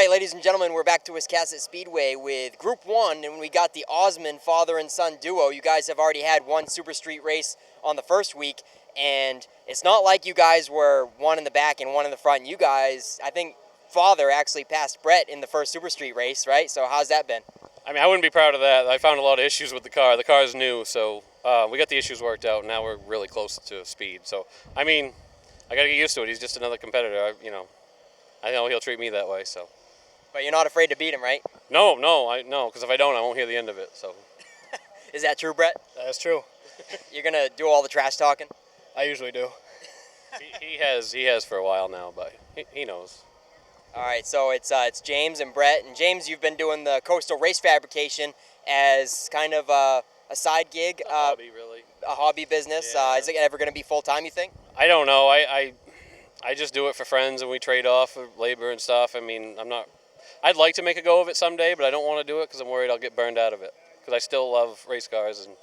right, ladies and gentlemen, we're back to Wiscasset Speedway with Group 1, and we got the Osmond father and son duo. You guys have already had one Super Street race on the first week, and it's not like you guys were one in the back and one in the front. You guys, I think father actually passed Brett in the first Super Street race, right? So how's that been? I mean, I wouldn't be proud of that. I found a lot of issues with the car. The car is new, so we got the issues worked out, and now we're really close to speed. So, I mean, I got to get used to it. He's just another competitor. I know he'll treat me that way, so. But you're not afraid to beat him, right? No, because if I don't, I won't hear the end of it. So. Is that true, Brett? That's true. You're gonna do all the trash talking? I usually do. he has for a while now, but he knows. All right, so it's James and Brett. And James, you've been doing the Coastal Race Fabrication as kind of a side gig. A hobby, really. A hobby business. Yeah. Is it ever going to be full-time, you think? I don't know. I just do it for friends, and we trade off of labor and stuff. I mean, I'd like to make a go of it someday, but I don't want to do it because I'm worried I'll get burned out of it. Because I still love race cars, and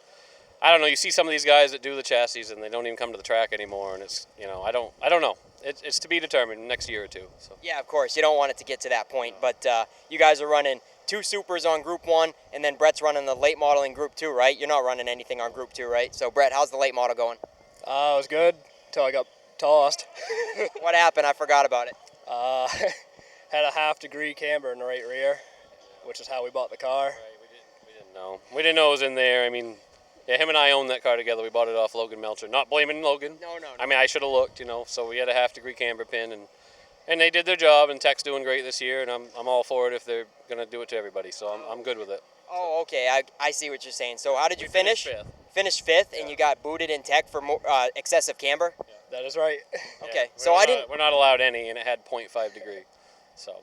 I don't know. You see some of these guys that do the chassis, and they don't even come to the track anymore, and it's I don't know. It's to be determined next year or two. So. Yeah, of course. You don't want it to get to that point, but you guys are running 2 Supers on Group 1, and then Brett's running the late model in Group 2, right? You're not running anything on Group 2, right? So, Brett, how's the late model going? It was good until I got tossed. What happened? I forgot about it. Had a half-degree camber in the right rear, which is how we bought the car. Right, we didn't know. We didn't know it was in there. I mean, yeah, him and I owned that car together. We bought it off Logan Melcher. Not blaming Logan. No. I mean, I should have looked, So we had a half-degree camber pin, and they did their job, and Tech's doing great this year, and I'm all for it if they're going to do it to everybody, so I'm good with it. Oh, okay. I see what you're saying. So how did you finish? Finished 5th, and you got booted in Tech for excessive camber? Yeah. That is right. Okay, Yeah, so we're not allowed any, and it had 0.5 degree, so.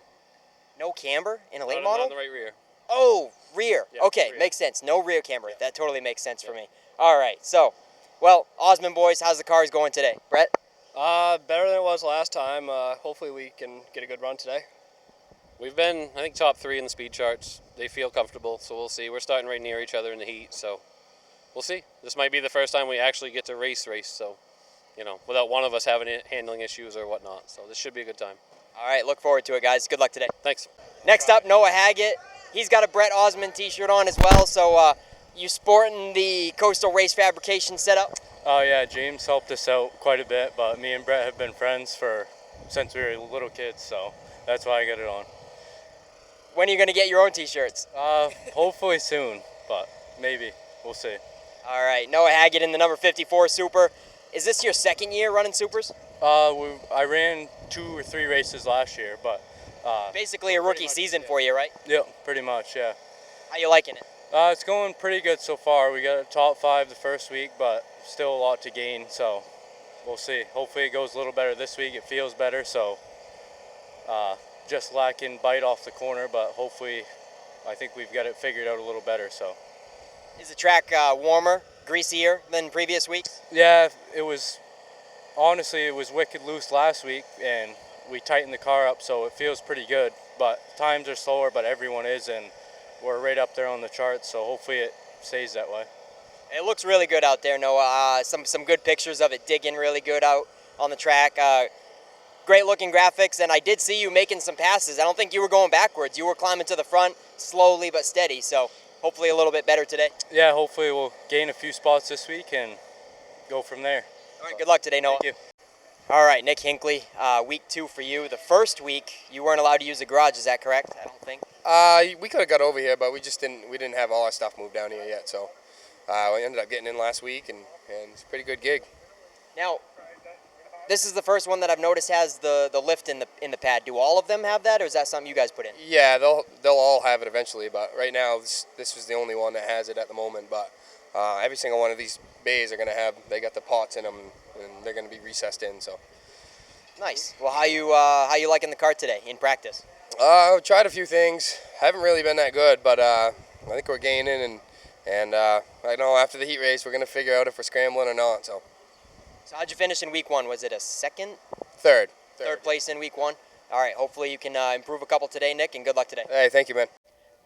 No camber in a late Not model? on the right rear. Oh, rear. Yeah, Okay, rear. makes sense. No rear camber. Yeah. That totally makes sense for me. All right, so, well, Osmond boys, how's the cars going today? Brett? Better than it was last time. Hopefully we can get a good run today. We've been, I think, top 3 in the speed charts. They feel comfortable, so we'll see. We're starting right near each other in the heat, so we'll see. This might be the first time we actually get to race, so, without one of us having handling issues or whatnot. So this should be a good time. All right, look forward to it, guys. Good luck today. Thanks. Next up, Noah Haggett. He's got a Brett Osmond t-shirt on as well, so you sporting the Coastal Race Fabrication setup? Oh yeah, James helped us out quite a bit, but me and Brett have been friends since we were little kids, so that's why I got it on. When are you going to get your own t-shirts? Hopefully soon, but maybe. We'll see. All right, Noah Haggett in the number 54 Super. Is this your second year running Supers? I ran 2 or 3 races last year, but Basically a rookie season for you, right? Yep, pretty much, yeah. How you liking it? It's going pretty good so far. We got a top 5 the first week, but still a lot to gain, so we'll see. Hopefully it goes a little better this week. It feels better, so just lacking bite off the corner, but hopefully I think we've got it figured out a little better, so. Is the track warmer, greasier than previous weeks? Yeah, honestly, it was wicked loose last week, and we tightened the car up, so it feels pretty good. But times are slower, but everyone is, and we're right up there on the charts, so hopefully it stays that way. It looks really good out there, Noah. Some good pictures of it digging really good out on the track. Great looking graphics, and I did see you making some passes. I don't think you were going backwards. You were climbing to the front slowly but steady, so hopefully a little bit better today. Yeah, hopefully we'll gain a few spots this week and go from there. All right, good luck today, Noah. Thank you. All right, Nick Hinckley, week 2 for you. The first week, you weren't allowed to use the garage, is that correct? I don't think. We could have got over here, but we didn't have all our stuff moved down here yet, so we ended up getting in last week, and it's a pretty good gig. Now, this is the first one that I've noticed has the lift in the pad. Do all of them have that, or is that something you guys put in? Yeah, they'll all have it eventually, but right now this was the only one that has it at the moment. But every single one of these bays they got the pots in them, and they're going to be recessed in. So nice. Well, how you liking the car today in practice? I've tried a few things. Haven't really been that good, but I think we're gaining, and I know after the heat race we're going to figure out if we're scrambling or not. So how'd you finish in week 1? Was it a second? Third Third place in week 1. All right. Hopefully you can improve a couple today, Nick, and good luck today. Hey, thank you, man.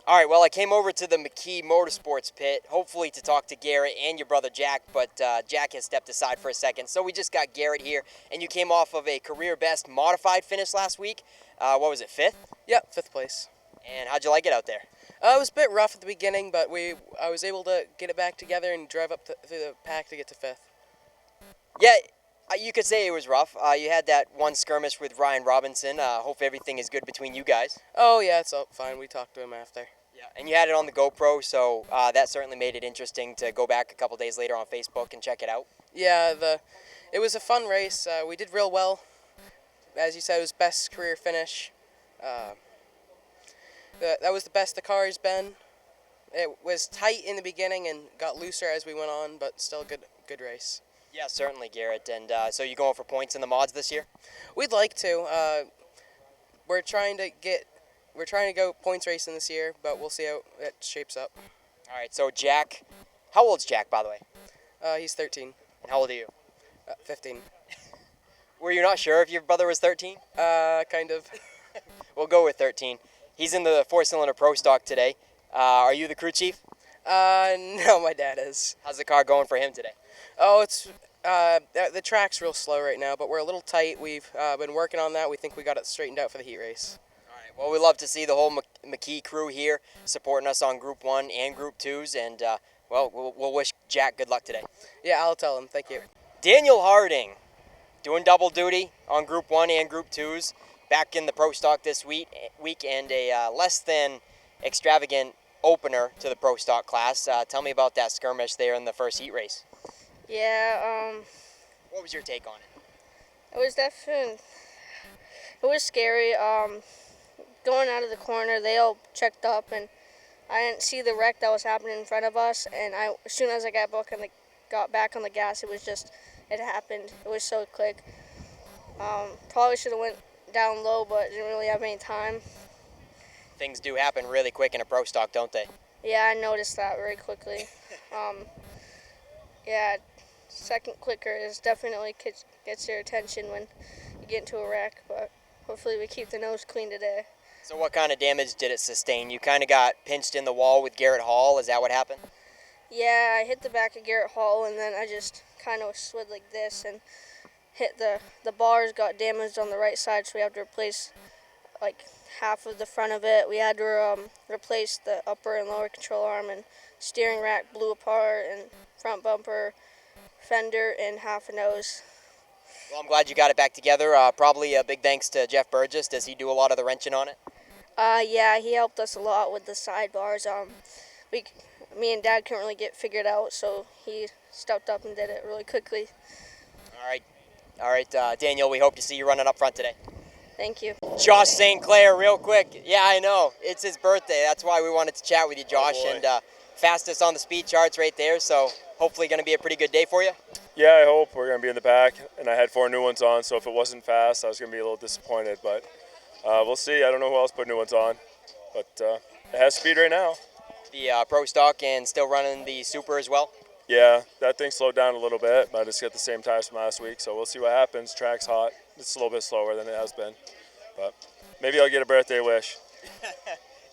All right, well, I came over to the McKee Motorsports pit, hopefully to talk to Garrett and your brother Jack, but Jack has stepped aside for a second. So we just got Garrett here, and you came off of a career best modified finish last week. What was it, 5th? Yep, 5th place. And how'd you like it out there? It was a bit rough at the beginning, but I was able to get it back together and drive up through the pack to get to 5th. Yeah, you could say it was rough. You had that one skirmish with Ryan Robinson. Hope everything is good between you guys. Oh yeah, it's all fine. We talked to him after. Yeah, and you had it on the GoPro, so that certainly made it interesting to go back a couple days later on Facebook and check it out. Yeah, it was a fun race. We did real well. As you said, it was best career finish. That was the best the car has been. It was tight in the beginning and got looser as we went on, but still good race. Yeah, certainly, Garrett. And so you going for points in the mods this year? We'd like to. We're trying to go points racing this year, but we'll see how it shapes up. All right, so Jack, how old's Jack, by the way? He's 13. And how old are you? 15. Were you not sure if your brother was 13? Kind of. We'll go with 13. He's in the 4-cylinder Pro Stock today. Are you the crew chief? No, my dad is. How's the car going for him today? Oh, it's the track's real slow right now, but we're a little tight. We've been working on that. We think we got it straightened out for the heat race. All right. Well, we love to see the whole McKee crew here supporting us on Group 1 and Group 2s, and we'll wish Jack good luck today. Yeah, I'll tell him. Thank you. Daniel Harding, doing double duty on Group 1 and Group 2s, back in the Pro Stock this week and a less than extravagant opener to the Pro Stock class. Tell me about that skirmish there in the first heat race. Yeah, What was your take on it? it was definitely, it was scary. Going out of the corner, they all checked up, and I didn't see the wreck that was happening in front of us, and as soon as I got back on the gas, it happened. It was so quick. Probably should have went down low, but didn't really have any time. Things do happen really quick in a Pro Stock, don't they? Yeah, I noticed that very quickly. Yeah, second clicker is definitely gets your attention when you get into a wreck, but hopefully we keep the nose clean today. So what kind of damage did it sustain? You kind of got pinched in the wall with Garrett Hall. Is that what happened? Yeah, I hit the back of Garrett Hall, and then I just kind of slid like this and hit the bars got damaged on the right side, so we have to replace like half of the front of it. We had to replace the upper and lower control arm, and steering rack blew apart, and front bumper, fender, and half a nose. Well, I'm glad you got it back together. Probably a big thanks to Jeff Burgess. Does he do a lot of the wrenching on it? Yeah, he helped us a lot with the sidebars. Me and Dad couldn't really get figured out, so he stepped up and did it really quickly. All right, Daniel, we hope to see you running up front today. Thank you. Josh St. Clair, real quick. Yeah, I know. It's his birthday. That's why we wanted to chat with you, Josh. And fastest on the speed charts right there, so hopefully going to be a pretty good day for you. Yeah, I hope. We're going to be in the back, and I had 4 new ones on, so if it wasn't fast, I was going to be a little disappointed. But we'll see. I don't know who else put new ones on, but it has speed right now. The Pro Stock and still running the Super as well? Yeah, that thing slowed down a little bit, but it's got the same tires from last week, so we'll see what happens. Track's hot. It's a little bit slower than it has been, but maybe I'll get a birthday wish.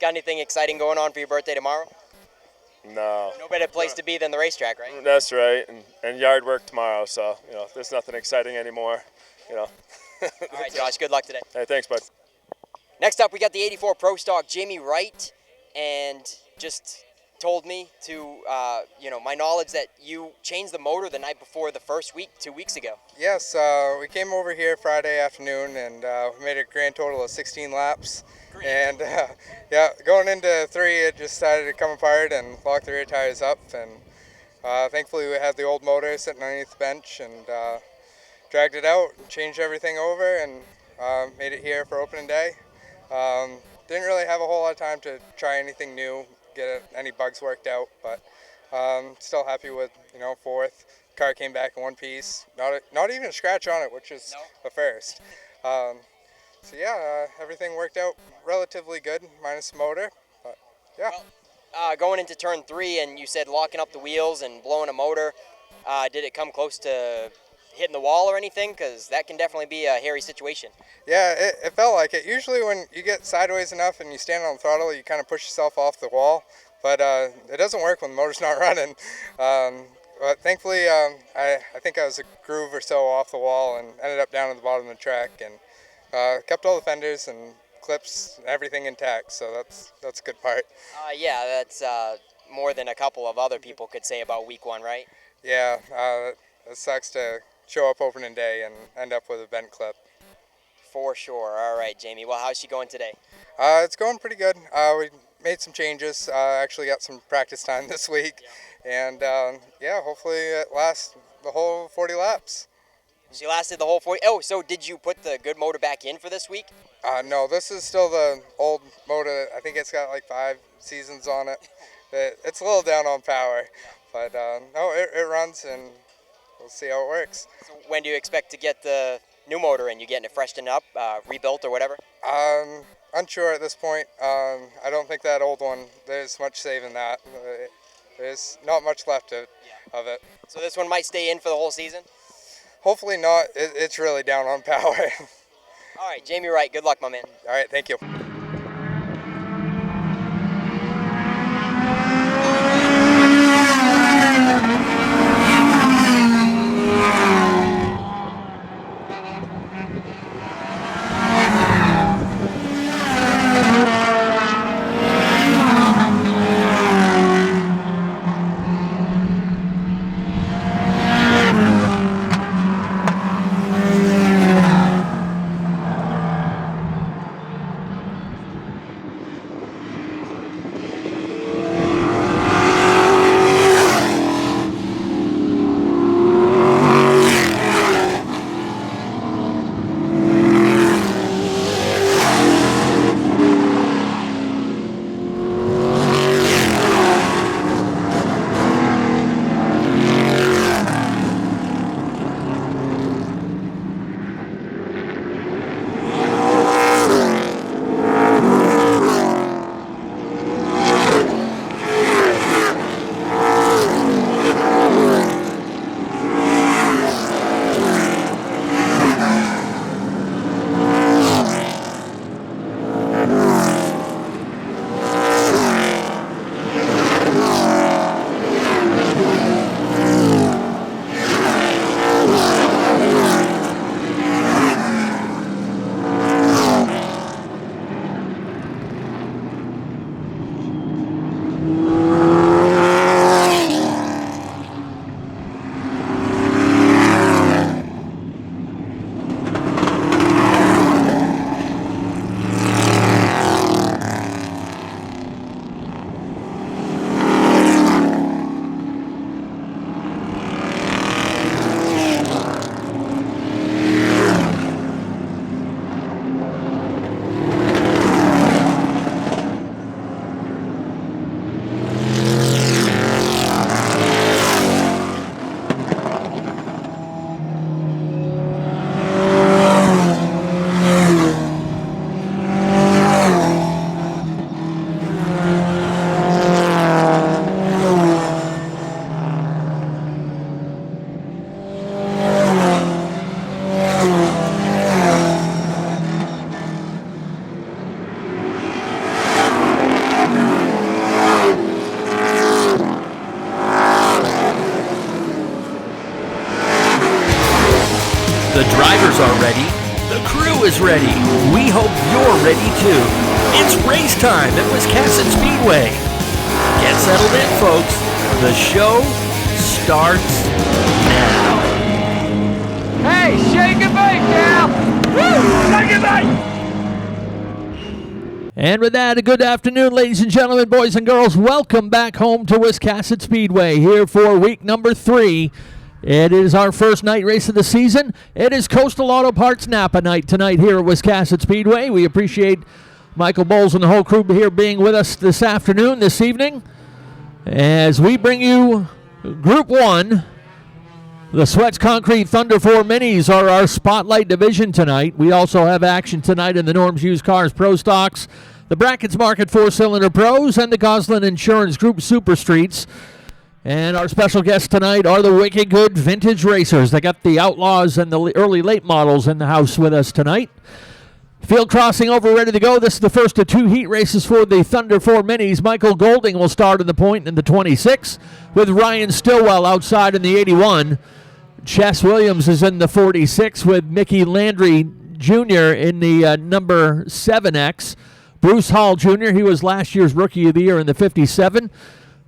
Got anything exciting going on for your birthday tomorrow? No. No better place to be than the racetrack, right? That's right, and yard work tomorrow, so there's nothing exciting anymore. All right, Josh, good luck today. Hey, thanks, bud. Next up, we got the 84 Pro Stock, Jamie Wright, and just told me to, my knowledge that you changed the motor the night before the first week, 2 weeks ago. Yes, we came over here Friday afternoon and we made a grand total of 16 laps. Great. And going into 3, it just started to come apart and lock the rear tires up. And thankfully, we had the old motor sitting underneath the bench and dragged it out, changed everything over, and made it here for opening day. Didn't really have a whole lot of time to try anything new, get any bugs worked out, but still happy with 4th. Car came back in one piece, not even a scratch on it, which is a first. So yeah, everything worked out relatively good, minus the motor. But yeah. Well, going into turn 3, and you said locking up the wheels and blowing a motor. Did it come close to hitting the wall or anything? Because that can definitely be a hairy situation. Yeah, it felt like it. Usually when you get sideways enough and you stand on the throttle, you kind of push yourself off the wall. But it doesn't work when the motor's not running. But thankfully, I think I was a groove or so off the wall and ended up down at the bottom of the track and kept all the fenders and clips and everything intact. So that's a good part. Yeah, that's more than a couple of other people could say about week 1, right? Yeah, it sucks to show up opening day and end up with a bent clip. For sure. All right, Jamie. Well, how's she going today? It's going pretty good. We made some changes. Actually got some practice time this week. Yeah. And yeah, hopefully it lasts the whole 40 laps. She lasted the whole 40. Oh, so did you put the good motor back in for this week? No, this is still the old motor. I think it's got like 5 seasons on it. It's a little down on power. But no, it runs and we'll see how it works. So when do you expect to get the new motor in? You getting it freshened up, rebuilt or whatever? Unsure at this point. I don't think that old one, there's much saving that. There's not much left of it. So this one might stay in for the whole season? Hopefully not. It's really down on power. All right, Jamie Wright, good luck, my man. All right, thank you. The drivers are ready. The crew is ready. We hope you're ready too. It's race time at Wiscasset Speedway. Get settled in, folks. The show starts now. Hey, shake it back, gal! Woo! Shake it back! And with that, a good afternoon, ladies and gentlemen, boys and girls. Welcome back home to Wiscasset Speedway here for week number 3. It is our first night race of the season. It is Coastal Auto Parts Napa night tonight here at Wiscasset Speedway. We appreciate Michael Bowles and the whole crew here being with us this afternoon, this evening, as we bring you Group 1. The Sweats Concrete Thunder 4 Minis are our spotlight division tonight. We also have action tonight in the Norm's Used Cars Pro Stocks, the Brackets Market 4-Cylinder Pros, and the Goslin Insurance Group Super Streets. And our special guests tonight are the Wicked Good Vintage Racers. They got the Outlaws and the early late models in the house with us tonight. Field crossing over, ready to go. This is the first of 2 heat races for the Thunder 4 Minis. Michael Golding will start in the point in the 26, with Ryan Stillwell outside in the 81. Chess Williams is in the 46 with Mickey Landry Jr. in the number 7X. Bruce Hall Jr., he was last year's Rookie of the Year in the 57.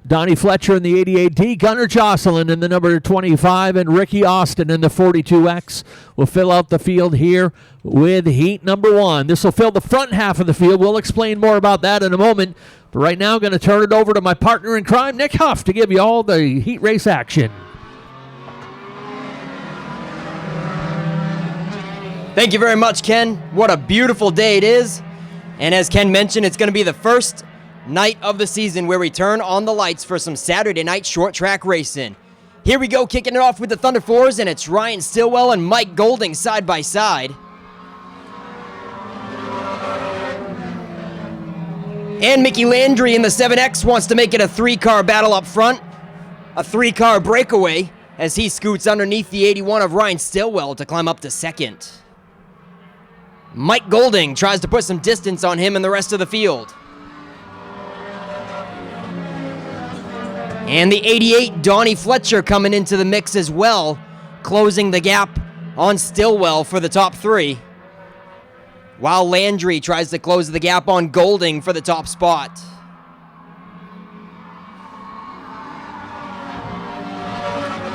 Donnie Fletcher in the 88D, Gunnar Jocelyn in the number 25, and Ricky Austin in the 42X will fill out the field here with heat number 1. This will fill the front half of the field. We'll explain more about that in a moment. But right now, I'm going to turn it over to my partner in crime, Nick Huff, to give you all the heat race action. Thank you very much, Ken. What a beautiful day it is. And as Ken mentioned, it's going to be the first night of the season where we turn on the lights for some Saturday night short track racing. Here we go, kicking it off with the Thunder 4s, and it's Ryan Stillwell and Mike Golding side by side. And Mickey Landry in the 7X wants to make it a 3-car battle up front. A 3-car breakaway as he scoots underneath the 81 of Ryan Stillwell to climb up to second. Mike Golding tries to put some distance on him and the rest of the field. And the 88, Donnie Fletcher, coming into the mix as well, closing the gap on Stillwell for the top 3. While Landry tries to close the gap on Golding for the top spot.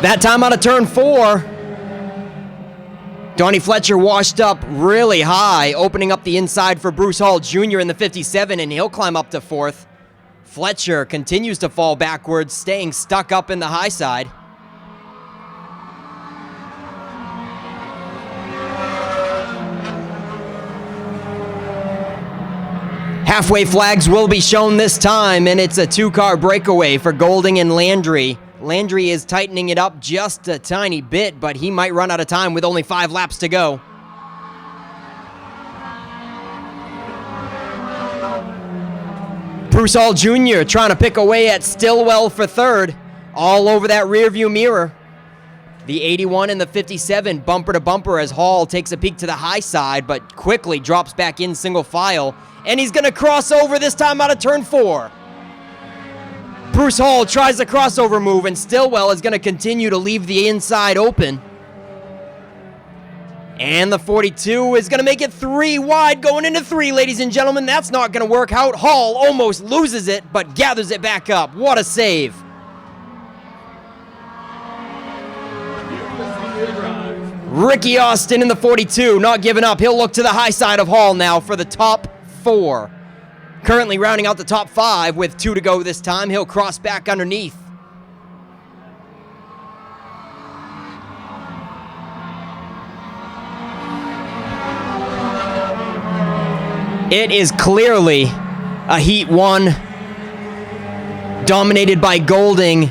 That time out of turn 4, Donnie Fletcher washed up really high, opening up the inside for Bruce Hall Jr. in the 57, and he'll climb up to 4th. Fletcher continues to fall backwards, staying stuck up in the high side. Halfway flags will be shown this time, and it's a 2-car breakaway for Golding and Landry. Landry is tightening it up just a tiny bit, but he might run out of time with only 5 laps to go. Bruce Hall Jr. trying to pick away at Stillwell for 3rd, all over that rearview mirror. The 81 and the 57 bumper to bumper as Hall takes a peek to the high side, but quickly drops back in single file, and he's going to cross over this time out of turn 4. Bruce Hall tries the crossover move, and Stillwell is going to continue to leave the inside open. And the 42 is going to make it 3 wide going into 3, ladies and gentlemen. That's not going to work out. Hall almost loses it, but gathers it back up. What a save. Ricky Austin in the 42, not giving up. He'll look to the high side of Hall now for the top 4. Currently rounding out the top 5 with 2 to go this time. He'll cross back underneath. It is clearly a Heat 1 dominated by Golding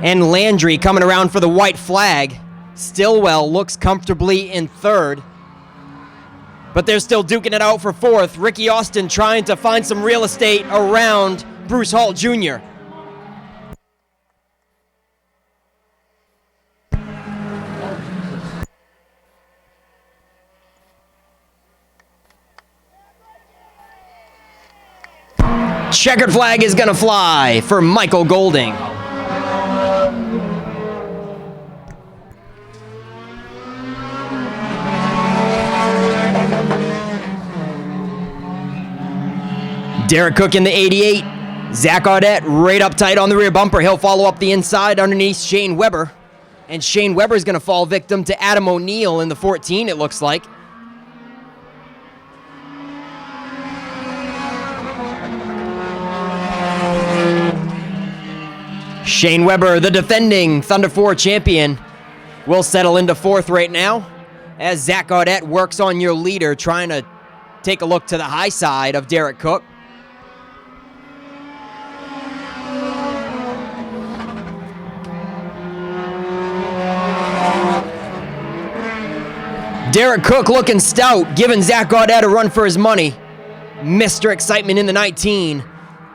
and Landry coming around for the white flag. Stillwell looks comfortably in 3rd, but they're still duking it out for 4th. Ricky Austin trying to find some real estate around Bruce Hall Jr. Checkered flag is gonna fly for Michael Golding. Derek Cook in the 88. Zach Audette right up tight on the rear bumper. He'll follow up the inside underneath Shane Weber. And Shane Weber is going to fall victim to Adam O'Neill in the 14, it looks like. Shane Weber, the defending Thunder 4 champion, will settle into 4th right now as Zach Audette works on your leader, trying to take a look to the high side of Derek Cook. Derek Cook looking stout, giving Zach Audette a run for his money. Mr. Excitement in the 19,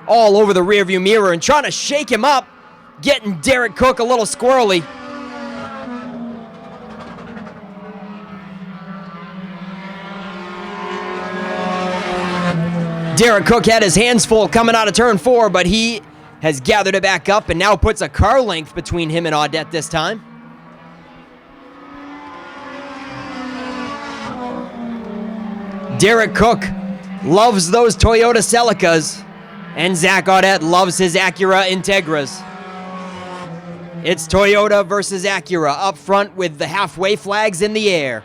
all over the rearview mirror and trying to shake him up. getting Derek Cook a little squirrely. Derek Cook had his hands full coming out of turn 4, but he has gathered it back up and now puts a car length between him and Audette this time. Derek Cook loves those Toyota Celicas, and Zach Audette loves his Acura Integras. It's Toyota versus Acura up front with the halfway flags in the air.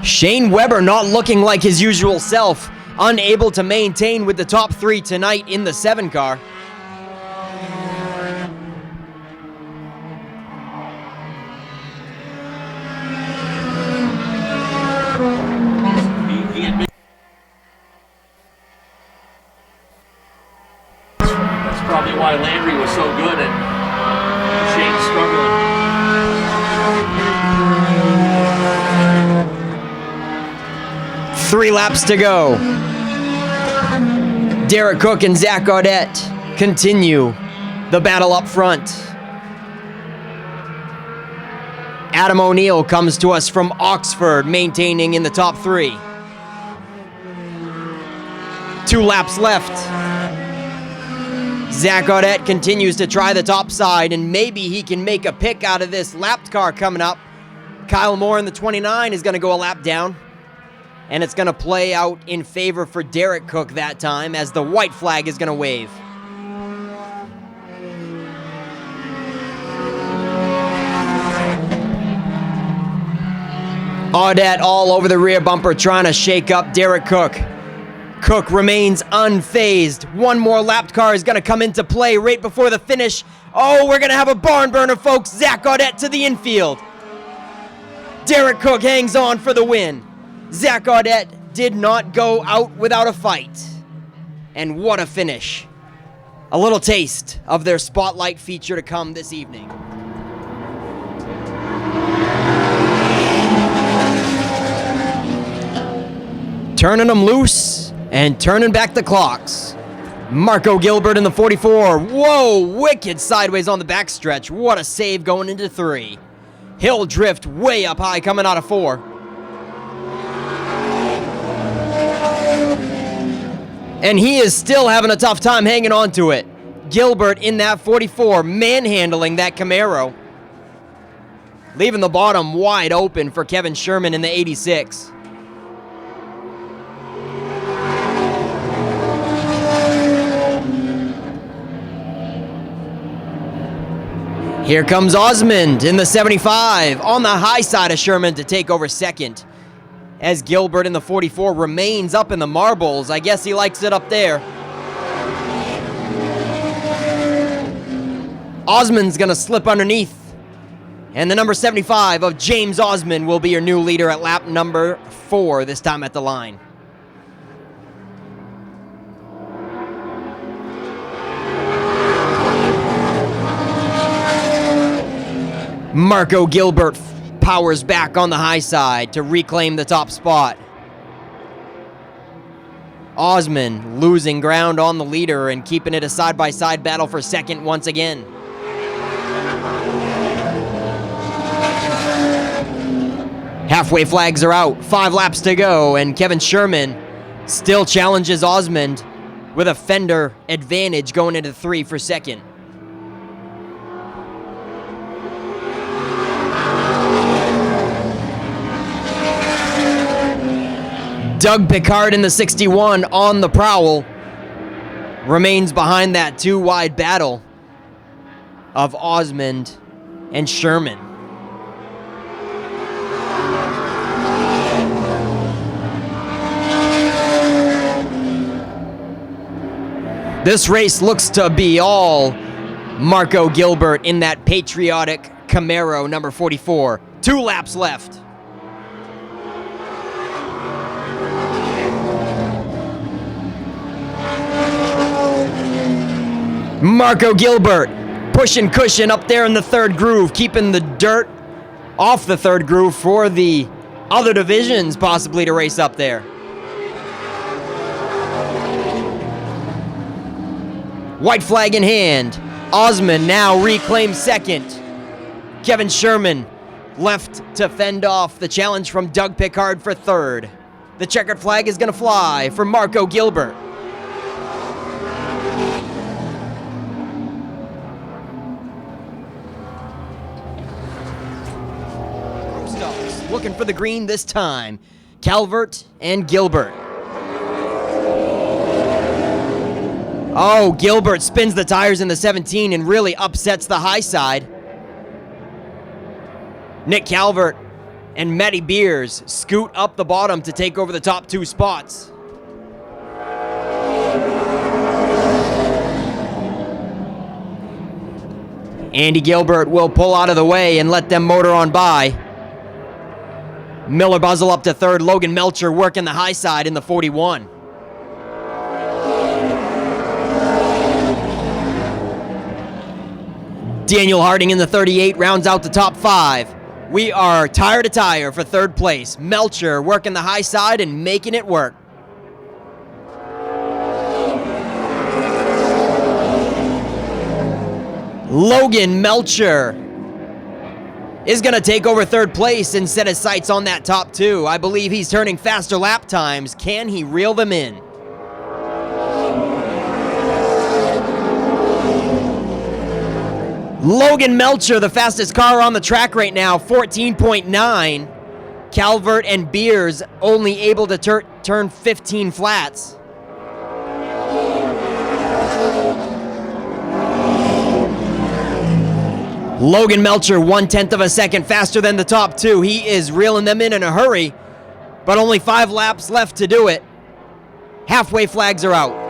Shane Weber not looking like his usual self, unable to maintain with the top 3 tonight in the 7 car. That's probably why Landry was so good and Shane's struggling. 3 laps to go. Derek Cook and Zach Audette continue the battle up front. Adam O'Neill comes to us from Oxford, maintaining in the top 3. 2 laps left. Zach Audette continues to try the top side, and maybe he can make a pick out of this lapped car coming up. Kyle Moore in the 29 is going to go a lap down. And it's going to play out in favor for Derek Cook that time as the white flag is going to wave. Audette all over the rear bumper trying to shake up Derek Cook. Cook remains unfazed. One more lapped car is going to come into play right before the finish. Oh, we're going to have a barn burner, folks. Zach Audette to the infield. Derek Cook hangs on for the win. Zach Audette did not go out without a fight. And what a finish. A little taste of their spotlight feature to come this evening. Turning them loose and turning back the clocks. Marco Gilbert in the 44. Whoa, wicked sideways on the backstretch. What a save going into 3. Hill drift way up high coming out of 4. And he is still having a tough time hanging on to it. Gilbert in that 44, manhandling that Camaro. Leaving the bottom wide open for Kevin Sherman in the 86. Here comes Osmond in the 75, on the high side of Sherman to take over second. As Gilbert in the 44 remains up in the marbles. I guess he likes it up there. Osmond's gonna slip underneath. And the number 75 of James Osmond will be your new leader at lap number 4, this time at the line. Marco Gilbert powers back on the high side to reclaim the top spot. Osmond losing ground on the leader and keeping it a side-by-side battle for second once again. Halfway flags are out, 5 laps to go, and Kevin Sherman still challenges Osmond with a fender advantage going into 3 for second. Doug Picard in the 61 on the prowl remains behind that 2-wide battle of Osmond and Sherman. This race looks to be all Marco Gilbert in that patriotic Camaro number 44. 2 laps left. Marco Gilbert pushing cushion up there in the 3rd groove, keeping the dirt off the 3rd groove for the other divisions possibly to race up there. White flag in hand. Osman now reclaims second. Kevin Sherman left to fend off the challenge from Doug Pickard for third. The checkered flag is going to fly for Marco Gilbert. Looking for the green this time. Calvert and Gilbert. Oh, Gilbert spins the tires in the 17 and really upsets the high side. Nick Calvert and Matty Beers scoot up the bottom to take over the top 2 spots. Andy Gilbert will pull out of the way and let them motor on by. Miller Buzzell up to third. Logan Melcher working the high side in the 41. Daniel Harding in the 38 rounds out the top 5. We are tire to tire for third place. Melcher working the high side and making it work. Logan Melcher is going to take over third place and set his sights on that top 2. I believe he's turning faster lap times. Can he reel them in? Logan Melcher, the fastest car on the track right now, 14.9. Calvert and Beers only able to turn 15 flats. Logan Melcher, 1/10 of a second faster than the top 2. He is reeling them in a hurry, but only 5 laps left to do it. Halfway flags are out.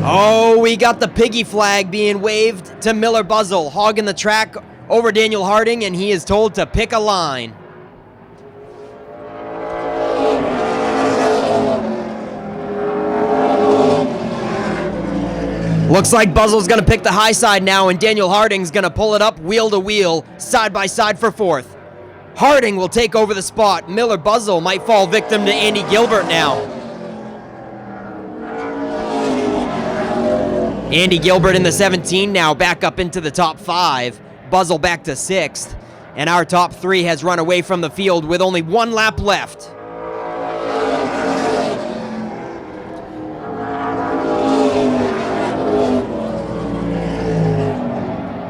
Oh, we got the piggy flag being waved to Miller Buzzell, hogging the track over Daniel Harding, and he is told to pick a line. Looks like Buzzell's going to pick the high side now, and Daniel Harding's going to pull it up wheel to wheel, side by side for fourth. Harding will take over the spot. Miller Buzzell might fall victim to Andy Gilbert now. Andy Gilbert in the 17 now back up into the top 5. Buzzell back to 6th. And our top 3 has run away from the field with only 1 lap left.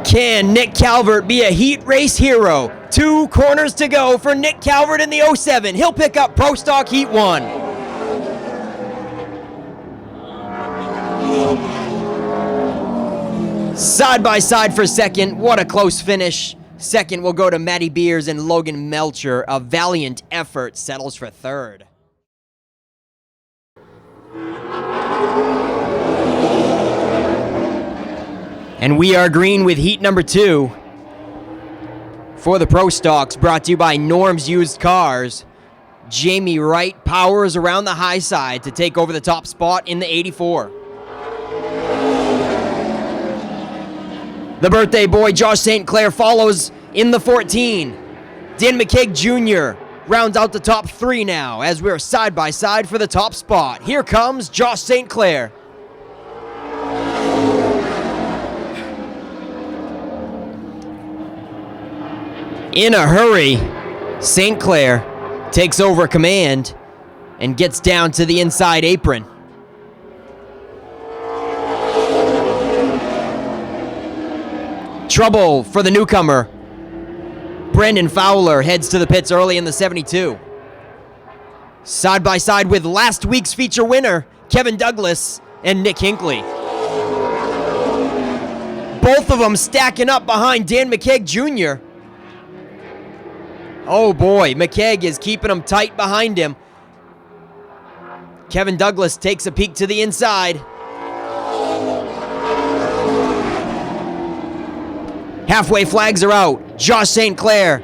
Can Nick Calvert be a heat race hero? 2 corners to go for Nick Calvert in the 07. He'll pick up Pro Stock Heat 1. Side by side for second. What a close finish. Second will go to Matty Beers and Logan Melcher. A valiant effort settles for third. And we are green with heat number 2 for the Pro Stocks, brought to you by Norm's Used Cars. Jamie Wright powers around the high side to take over the top spot in the 84. The birthday boy, Josh St. Clair, follows in the 14. Dan McKeag Jr. rounds out the top 3 now as we're side by side for the top spot. Here comes Josh St. Clair. In a hurry, St. Clair takes over command and gets down to the inside apron. Trouble for the newcomer. Brandon Fowler heads to the pits early in the 72. Side by side with last week's feature winner, Kevin Douglas and Nick Hinckley. Both of them stacking up behind Dan McKeag Jr. Oh boy, McKeag is keeping him tight behind him. Kevin Douglas takes a peek to the inside. Halfway flags are out. Josh St. Clair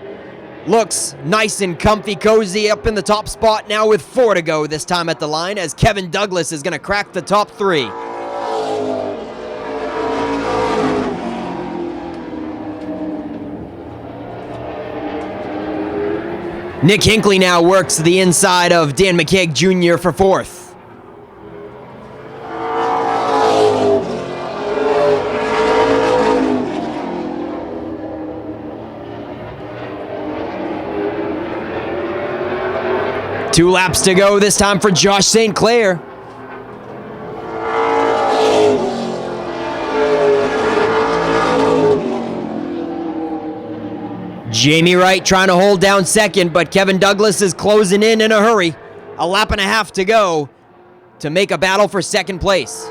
looks nice and comfy, cozy up in the top spot now with 4 to go this time at the line as Kevin Douglas is going to crack the top 3. Nick Hinckley now works the inside of Dan McCaig Jr. for fourth. Two laps to go, this time for Josh St. Clair. Jamie Wright trying to hold down second, but Kevin Douglas is closing in a hurry. A lap and a half to go to make a battle for second place.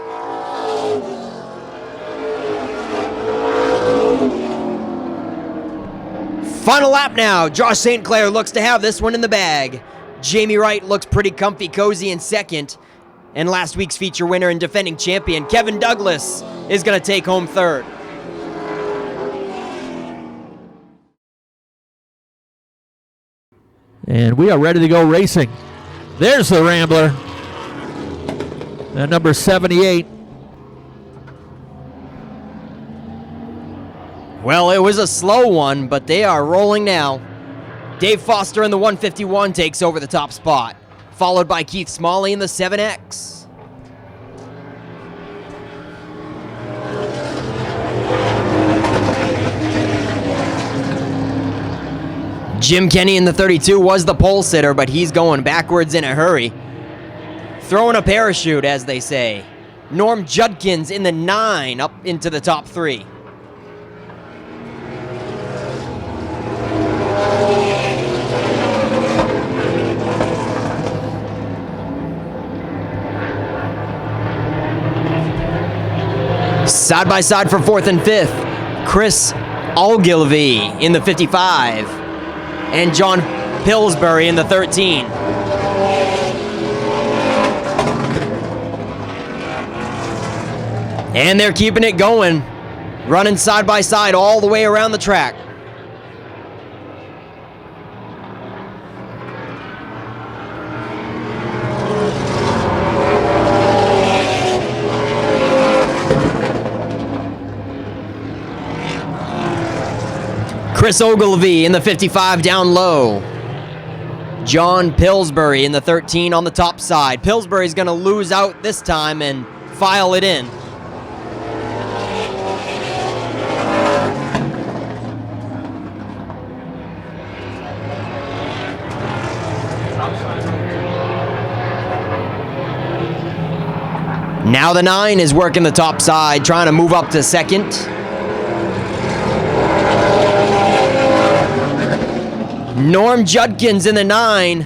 Final lap now. Josh St. Clair looks to have this one in the bag. Jamie Wright looks pretty comfy cozy in second. And last week's feature winner and defending champion, Kevin Douglas, is going to take home third. And we are ready to go racing. There's the Rambler. And number 78. Well, it was a slow one, but they are rolling now. Dave Foster in the 151 takes over the top spot, followed by Keith Smalley in the 7X. Jim Kenny in the 32 was the pole sitter, but he's going backwards in a hurry. Throwing a parachute, as they say. Norm Judkins in the 9 up into the top 3. Side by side for 4th and 5th, Chris Ogilvie in the 55 and John Pillsbury in the 13. And they're keeping it going, running side by side all the way around the track. Chris Ogilvie in the 55 down low. John Pillsbury in the 13 on the top side. Pillsbury's going to lose out this time and file it in. Now the 9 is working the top side, trying to move up to second. Norm Judkins in the 9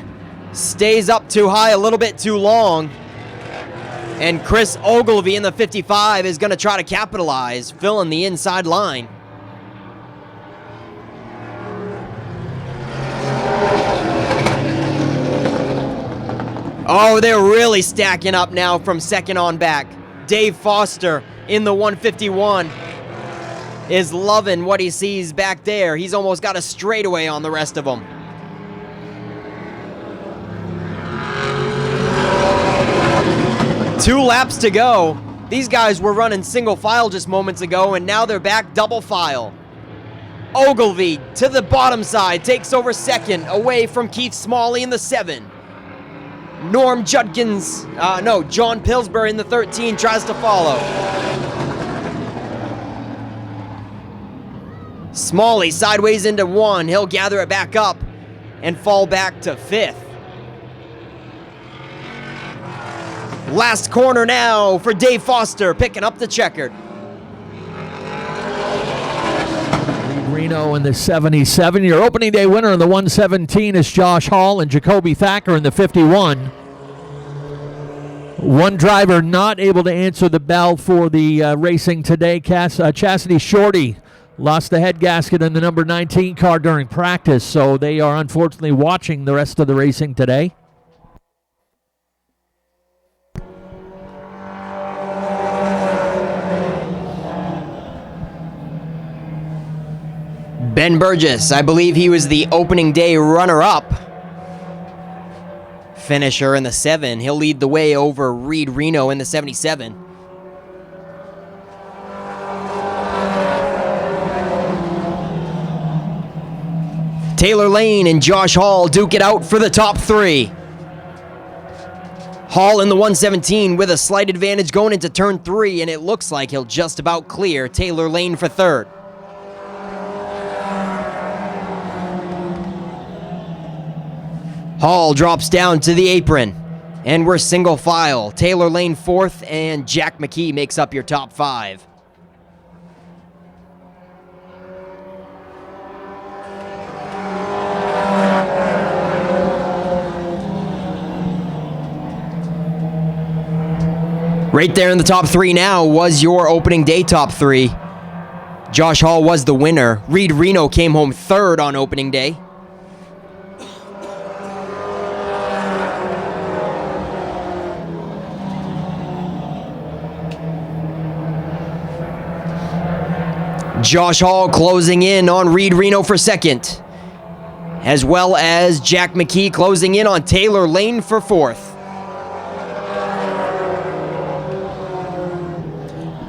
stays up too high a little bit too long. And Chris Ogilvie in the 55 is going to try to capitalize, filling the inside line. Oh, they're really stacking up now from second on back. Dave Foster in the 151 is loving what he sees back there. He's almost got a straightaway on the rest of them. Two laps to go. These guys were running single file just moments ago, and now they're back double file. Ogilvie to the bottom side, takes over second, away from Keith Smalley in the 7. Norm Judkins, John Pillsbury in the 13 tries to follow. Smalley sideways into 1. He'll gather it back up and fall back to 5th. Last corner now for Dave Foster, picking up the checkered. Reno in the 77. Your opening day winner in the 117 is Josh Hall and Jacoby Thacker in the 51. One driver not able to answer the bell for the racing today. Chastity Shorty lost the head gasket in the number 19 car during practice, so they are unfortunately watching the rest of the racing today. Ben Burgess, I believe he was the opening day runner-up. Finisher in the 7. He'll lead the way over Reed Reno in the 77. Taylor Lane and Josh Hall duke it out for the top 3. Hall in the 117 with a slight advantage going into turn 3, and it looks like he'll just about clear Taylor Lane for 3rd. Hall drops down to the apron, and we're single file. Taylor Lane 4th, and Jack McKee makes up your top 5. Right there in the top 3 now was your opening day top 3. Josh Hall was the winner. Reed Reno came home 3rd on opening day. Josh Hall closing in on Reed Reno for 2nd, as well as Jack McKee closing in on Taylor Lane for 4th.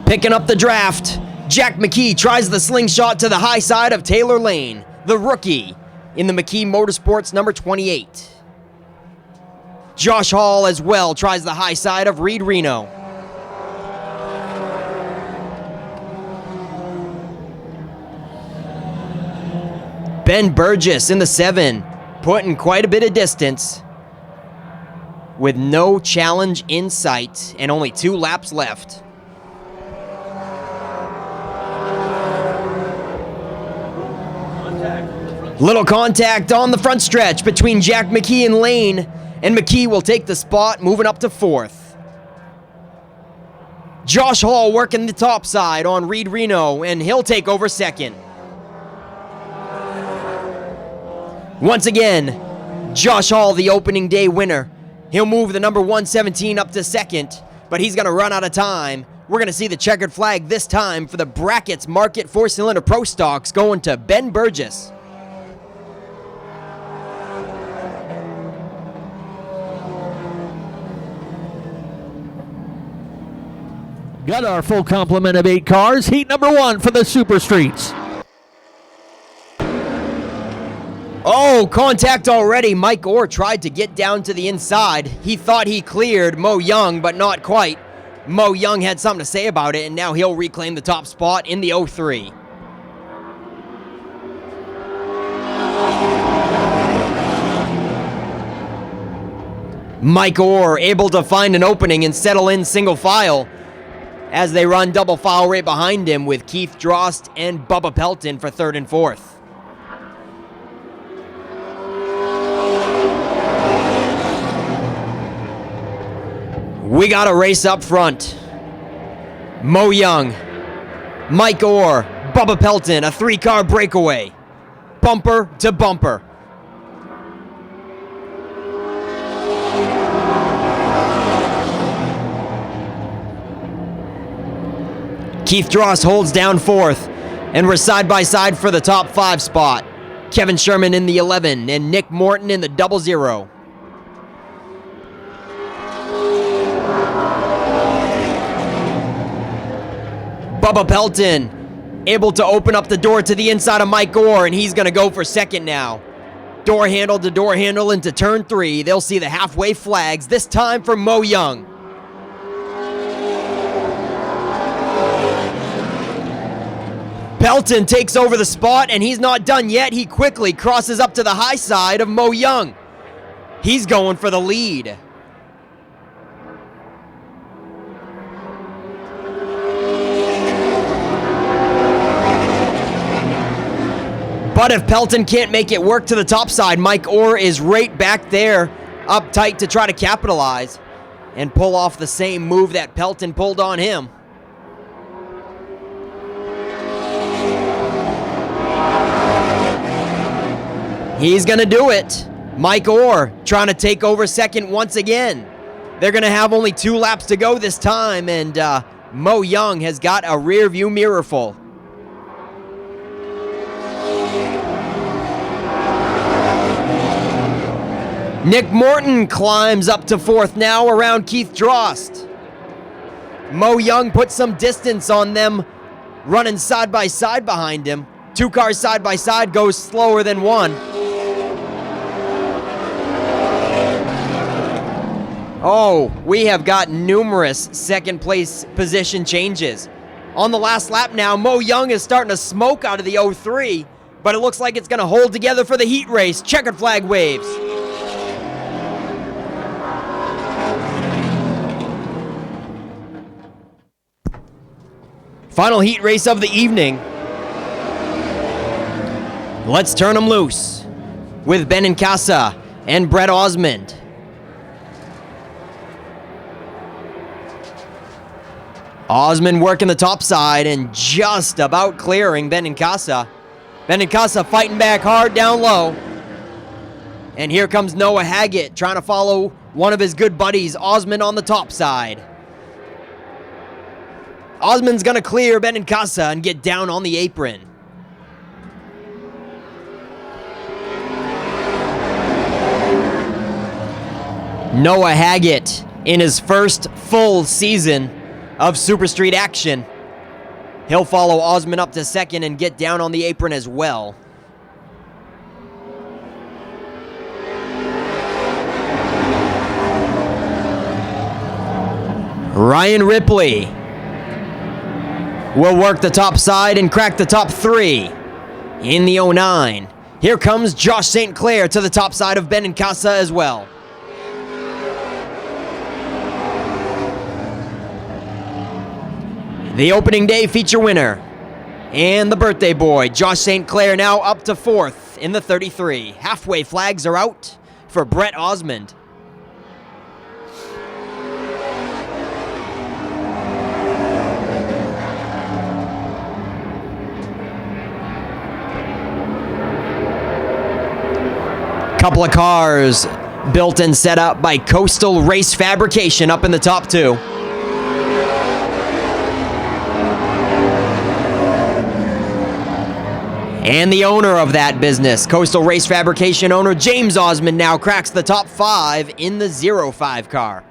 Picking up the draft, Jack McKee tries the slingshot to the high side of Taylor Lane, the rookie, in the McKee Motorsports number 28. Josh Hall as well tries the high side of Reed Reno. Ben Burgess in the 7, putting quite a bit of distance with no challenge in sight and only 2 laps left. Little contact on the front stretch between Jack McKee and Lane, and McKee will take the spot, moving up to 4th. Josh Hall working the top side on Reed Reno, and he'll take over 2nd. Once again, Josh Hall, the opening day winner. He'll move the number 117 up to 2nd, but he's going to run out of time. We're going to see the checkered flag this time for the Brackets Market 4-cylinder Pro Stocks going to Ben Burgess. Got our full complement of 8 cars. Heat number 1 for the Super Streets. Oh, contact already. Mike Orr tried to get down to the inside. He thought he cleared Mo Young, but not quite. Mo Young had something to say about it, and now he'll reclaim the top spot in the 03. Mike Orr able to find an opening and settle in single file as they run double file right behind him with Keith Drost and Bubba Pelton for 3rd and 4th. We got a race up front. Mo Young, Mike Orr, Bubba Pelton, a 3-car breakaway. Bumper to bumper. Keith Drost holds down 4th, and we're side by side for the top 5 spot. Kevin Sherman in the 11 and Nick Morton in the 00. Bubba Pelton able to open up the door to the inside of Mike Orr, and he's going to go for 2nd now. Door handle to door handle into turn 3. They'll see the halfway flags, this time for Mo Young. Pelton takes over the spot, and he's not done yet. He quickly crosses up to the high side of Mo Young. He's going for the lead. But if Pelton can't make it work to the top side, Mike Orr is right back there, up tight to try to capitalize and pull off the same move that Pelton pulled on him. He's going to do it. Mike Orr trying to take over 2nd once again. They're going to have only 2 laps to go this time, and Mo Young has got a rear view mirror full. Nick Morton climbs up to 4th now around Keith Drost. Mo Young puts some distance on them, running side by side behind him. 2 cars side by side goes slower than 1. Oh, we have got numerous second place position changes. On the last lap now, Mo Young is starting to smoke out of the 03, but it looks like it's going to hold together for the heat race. Checkered flag waves. Final heat race of the evening. Let's turn them loose with Benincasa and Brett Osmond. Osmond working the top side and just about clearing Benincasa. Benincasa fighting back hard down low. And here comes Noah Haggett trying to follow one of his good buddies, Osmond, on the top side. Osmond's going to clear Benincasa and get down on the apron. Noah Haggett in his first full season of Super Street action. He'll follow Osmond up to second and get down on the apron as well. Ryan Ripley will work the top side and crack the top 3 in the 09. Here comes Josh St. Clair to the top side of Benincasa as well. The opening day feature winner and the birthday boy, Josh St. Clair, now up to 4th in the 33. Halfway flags are out for Brett Osmond. Couple of cars built and set up by Coastal Race Fabrication up in the top 2. And the owner of that business, Coastal Race Fabrication owner James Osmond, now cracks the top 5 in the 05 car.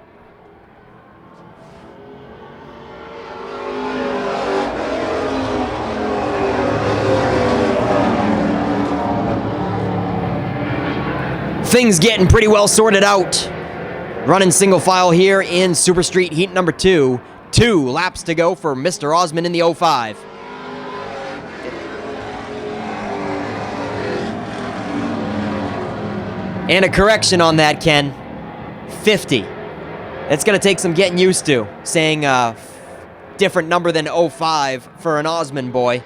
Things getting pretty well sorted out. Running single file here in Super Street Heat number 2. 2 laps to go for Mr. Osmond in the 05. And a correction on that, Ken. 50. It's going to take some getting used to, saying a different number than 05 for an Osmond boy.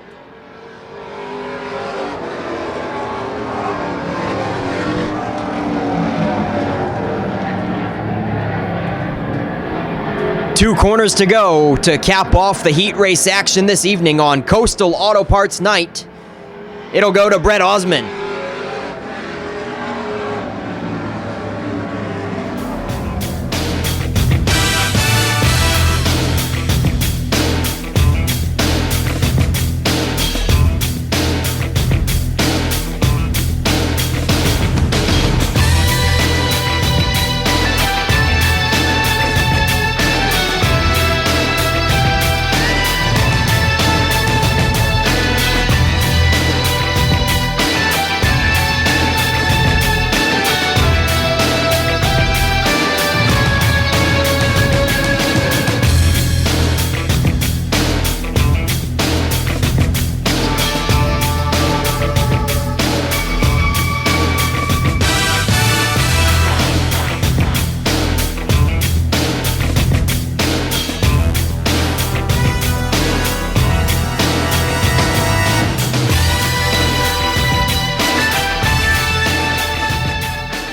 Two corners to go to cap off the heat race action this evening on Coastal Auto Parts Night. It'll go to Brett Osmond.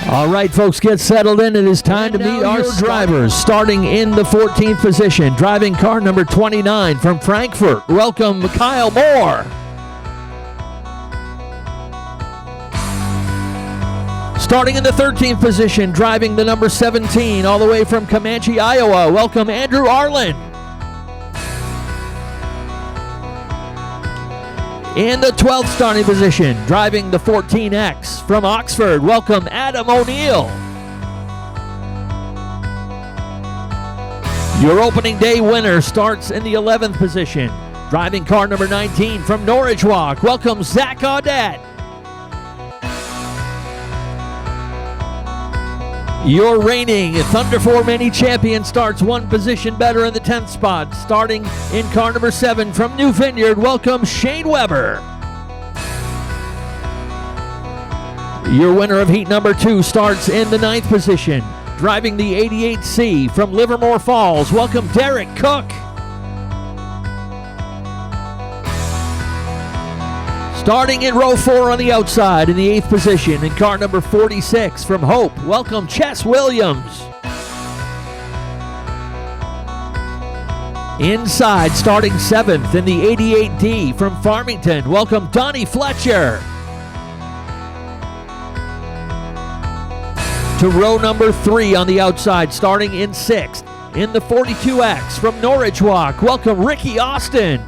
All right, folks, get settled in. It is time to meet our drivers. Starting in the 14th position, driving car number 29 from Frankfurt. Welcome, Kyle Moore. Starting in the 13th position, driving the number 17, all the way from Comanche, Iowa. Welcome, Andrew Arlen. In the 12th starting position, driving the 14X from Oxford, welcome Adam O'Neill. Your opening day winner starts in the 11th position, driving car number 19 from Norwich Walk, welcome Zach Audette. Your reigning Thunder 4 Mini champion starts one position better in the 10th spot. Starting in car number 7 from New Vineyard, welcome Shane Weber. Your winner of heat number 2 starts in the 9th position. Driving the 88C from Livermore Falls, welcome Derek Cook. Starting in row 4 on the outside in the 8th position in car number 46 from Hope, welcome Chess Williams. Inside, starting 7th in the 88D from Farmington, welcome Donnie Fletcher. To row number 3 on the outside, starting in 6th in the 42X from Norwich Walk, welcome Ricky Austin.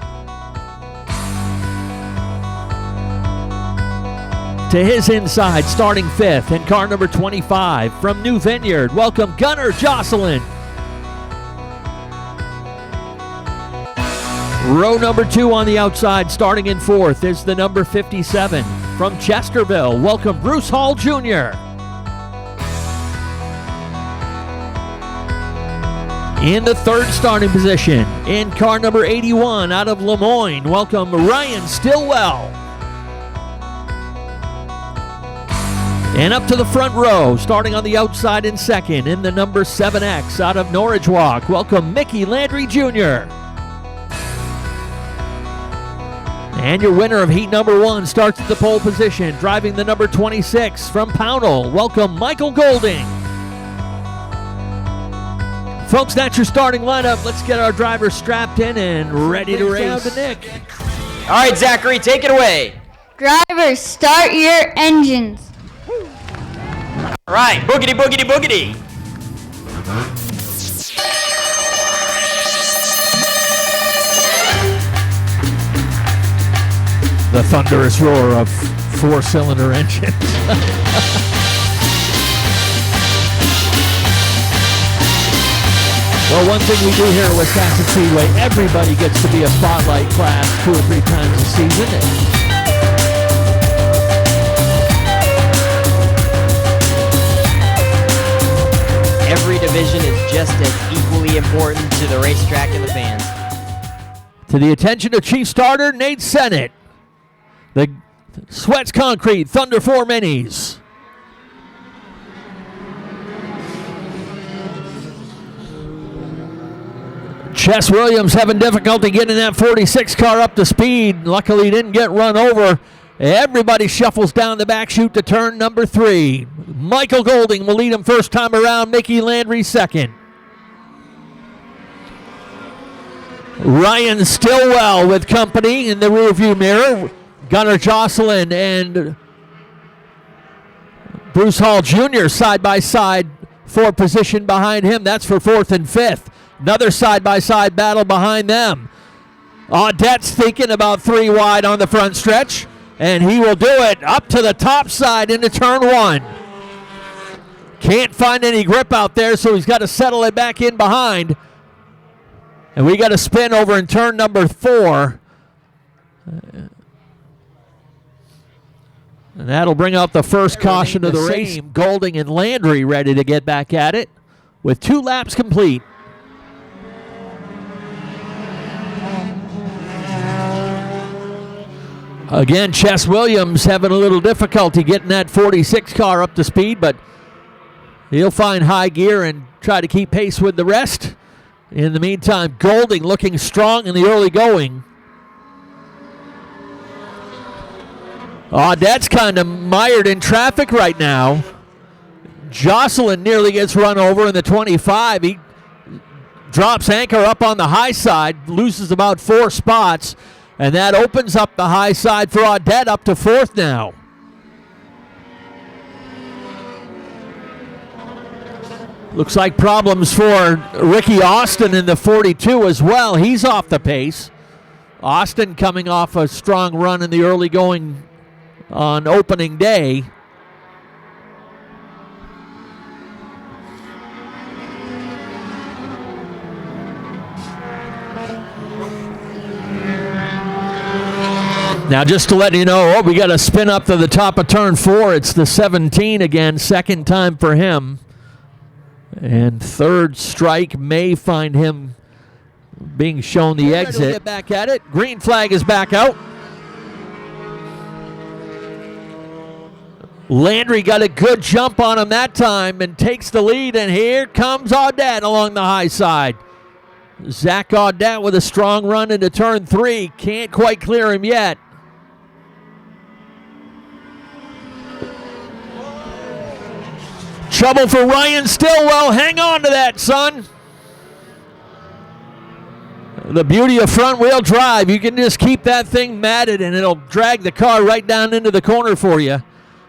To his inside, starting 5th in car number 25 from New Vineyard, welcome Gunnar Jocelyn. Row number 2 on the outside, starting in 4th, is the number 57 from Chesterville, welcome Bruce Hall Jr. In the 3rd starting position, in car number 81 out of Lemoyne, welcome Ryan Stillwell. And up to the front row, starting on the outside in 2nd, in the number 7X out of Norwich Walk, welcome Mickey Landry Jr. And your winner of heat number 1 starts at the pole position, driving the number 26 from Pownell, welcome Michael Golding. Folks, that's your starting lineup. Let's get our drivers strapped in and ready to race. Down to Nick. All right, Zachary, take it away. Drivers, start your engines. All right, boogity, boogity, boogity. The thunderous roar of 4-cylinder engines. Well, one thing we do here at Wisconsin Speedway, everybody gets to be a spotlight class 2 or 3 times a season. Every division is just as equally important to the racetrack and the fans. To the attention of Chief Starter Nate Sennett, the Sweats Concrete Thunder 4 Minis. Chess Williams having difficulty getting that 46 car up to speed. Luckily he didn't get run over. Everybody shuffles down the back chute to turn number 3. Michael Golding will lead him first time around. Mickey Landry second. Ryan Stillwell with company in the rearview mirror. Gunnar Jocelyn and Bruce Hall Jr. side by side for position behind him. That's for 4th and 5th. Another side-by-side battle behind them. Audette's thinking about 3 wide on the front stretch, and he will do it up to the top side into turn 1. Can't find any grip out there, so he's got to settle it back in behind. And we got a spin over in turn number 4. And that'll bring out the first caution of the race. Golding and Landry ready to get back at it with 2 laps complete. Again, Chess Williams having a little difficulty getting that 46 car up to speed, but he'll find high gear and try to keep pace with the rest. In the meantime, Golding looking strong in the early going. Audette's kind of mired in traffic right now. Jocelyn nearly gets run over in the 25. He drops anchor up on the high side, loses about 4 spots. And that opens up the high side for Audette up to 4th now. Looks like problems for Ricky Austin in the 42 as well. He's off the pace. Austin coming off a strong run in the early going on opening day. Now, just to let you know, we got to spin up to the top of turn 4. It's the 17 again, second time for him. And third strike may find him being shown the exit. Get back at it. Green flag is back out. Landry got a good jump on him that time and takes the lead, and here comes Audette along the high side. Zach Audette with a strong run into turn 3. Can't quite clear him yet. Trouble for Ryan Stillwell. Hang on to that, son. The beauty of front-wheel drive, you can just keep that thing matted and it'll drag the car right down into the corner for you.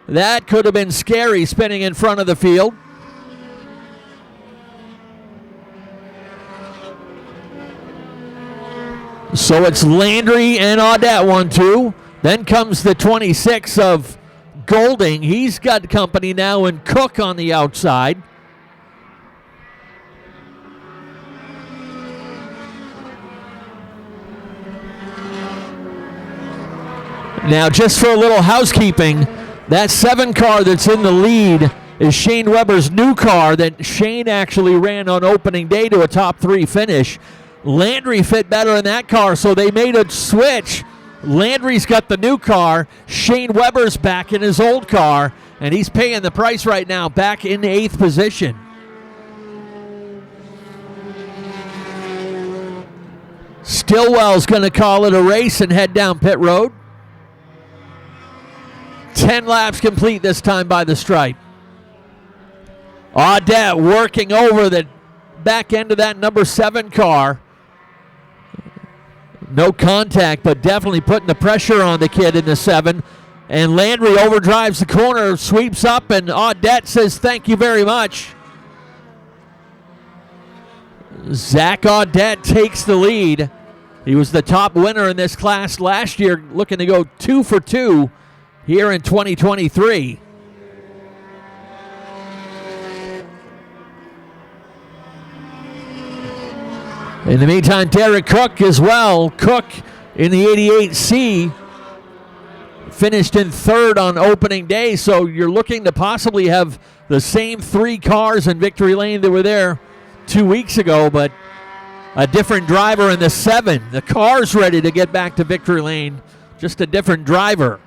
That could have been scary, spinning in front of the field. So it's Landry and Audette 1-2. Then comes the 26 of Golding. He's got company now, and Cook on the outside. Now, just for a little housekeeping, that 7 car that's in the lead is Shane Weber's new car that Shane actually ran on opening day to a top 3 finish. Landry fit better in that car, so they made a switch. Landry's got the new car. Shane Weber's back in his old car, and he's paying the price right now, back in 8th position. Stillwell's going to call it a race and head down pit road. 10 laps complete this time by the stripe. Audette working over the back end of that number 7 car. No contact, but definitely putting the pressure on the kid in the 7. And Landry overdrives the corner, sweeps up, and Audette says thank you very much. Zach Audette takes the lead. He was the top winner in this class last year, looking to go 2 for 2 here in 2023. In the meantime, Derek Cook as well. Cook in the 88C finished in 3rd on opening day, so you're looking to possibly have the same 3 cars in Victory Lane that were there 2 weeks ago, but a different driver in the 7. The car's ready to get back to Victory Lane, just a different driver.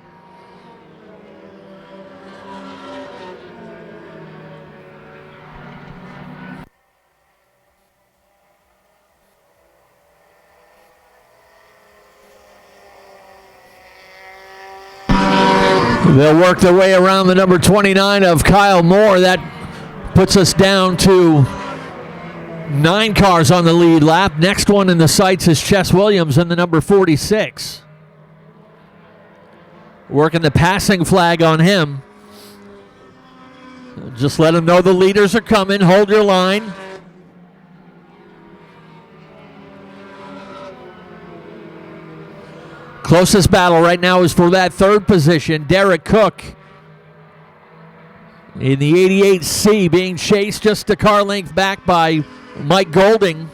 They'll work their way around the number 29 of Kyle Moore. That puts us down to 9 cars on the lead lap. Next one in the sights is Chess Williams in the number 46. Working the passing flag on him. Just let him know the leaders are coming. Hold your line. Closest battle right now is for that 3rd position. Derek Cook in the 88C being chased just a car length back by Mike Golding.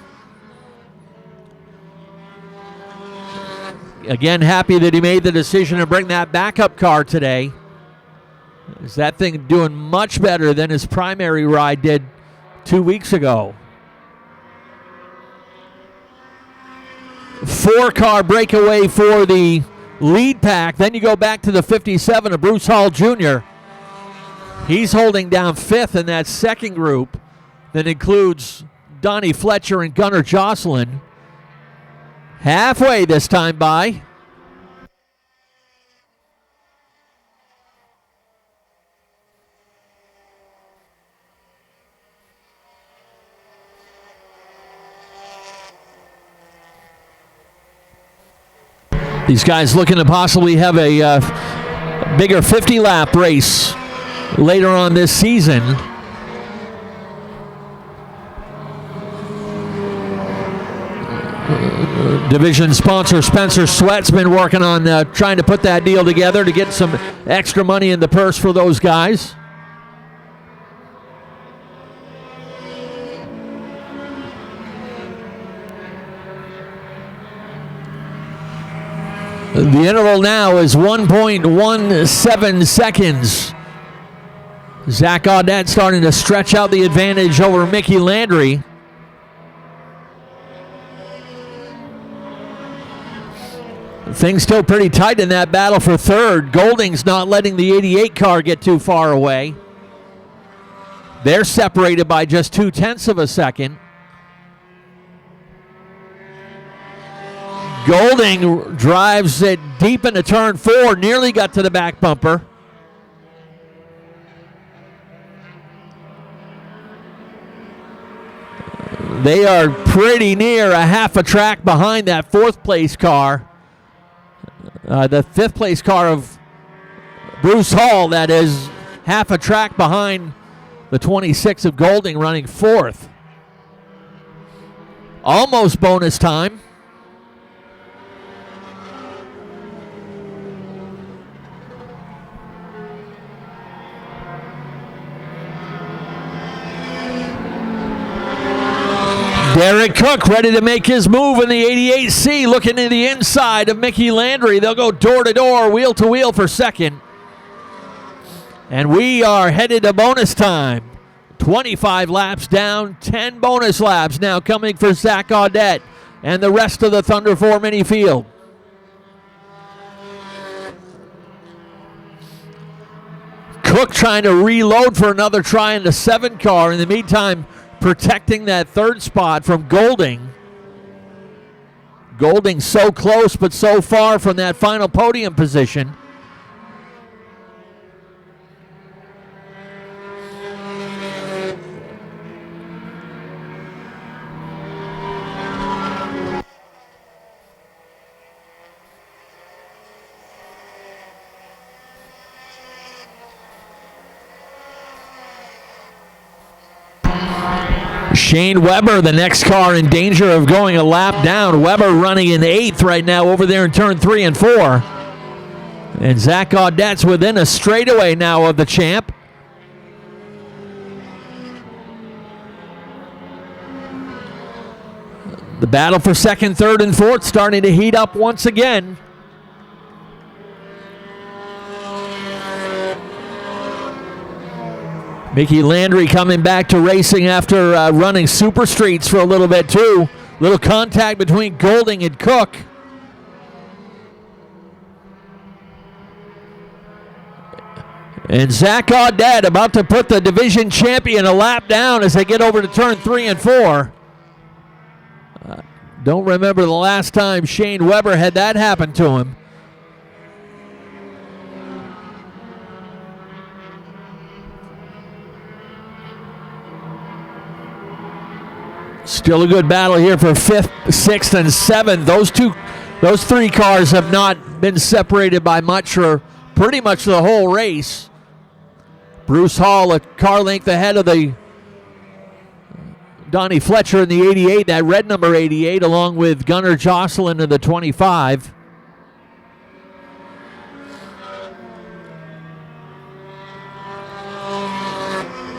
Again, happy that he made the decision to bring that backup car today. Is that thing doing much better than his primary ride did 2 weeks ago. 4-car breakaway for the lead pack. Then you go back to the 57 of Bruce Hall Jr. He's holding down 5th in that second group that includes Donnie Fletcher and Gunnar Jocelyn. Halfway this time by. These guys looking to possibly have a bigger 50-lap race later on this season. Division sponsor Spencer Sweat's been working on trying to put that deal together to get some extra money in the purse for those guys. The interval now is 1.17 seconds. Zach Audette starting to stretch out the advantage over Mickey Landry. Things still pretty tight in that battle for third. Golding's not letting the 88 car get too far away. They're separated by just 0.2 of a second. Golding drives it deep into turn 4, nearly got to the back bumper. They are pretty near a half a track behind that fourth place car. The fifth place car of Bruce Hall, that is half a track behind the 26 of Golding running fourth. Almost bonus time. Derek Cook ready to make his move in the 88C, looking to the inside of Mickey Landry. They'll go door to door, wheel to wheel for second. And we are headed to bonus time. 25 laps down, 10 bonus laps now coming for Zach Audette and the rest of the Thunder 4 mini field. Cook trying to reload for another try in the 7 car. In the meantime, protecting that third spot from Golding. Golding so close but so far from that final podium position. Shane Weber, the next car in danger of going a lap down. Weber running in 8th right now over there in turn 3 and 4. And Zach Audette's within a straightaway now of the champ. The battle for 2nd, 3rd, and 4th starting to heat up once again. Mickey Landry coming back to racing after running super streets for a little bit too. Little contact between Golding and Cook. And Zach Audette about to put the division champion a lap down as they get over to turn 3 and 4. Don't remember the last time Shane Weber had that happen to him. Still a good battle here for 5th, 6th, and 7th. Those 3 cars have not been separated by much or pretty much the whole race. Bruce Hall a car length ahead of the Donnie Fletcher in the 88, that red number 88, along with Gunnar Jocelyn in the 25.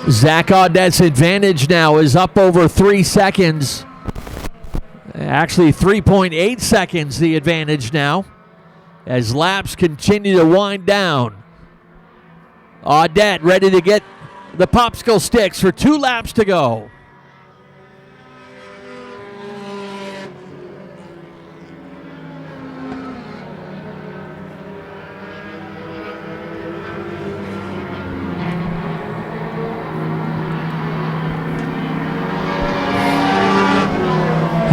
Zach Audette's advantage now is up over 3 seconds. Actually 3.8 seconds the advantage now as laps continue to wind down. Audette ready to get the popsicle sticks for 2 laps to go.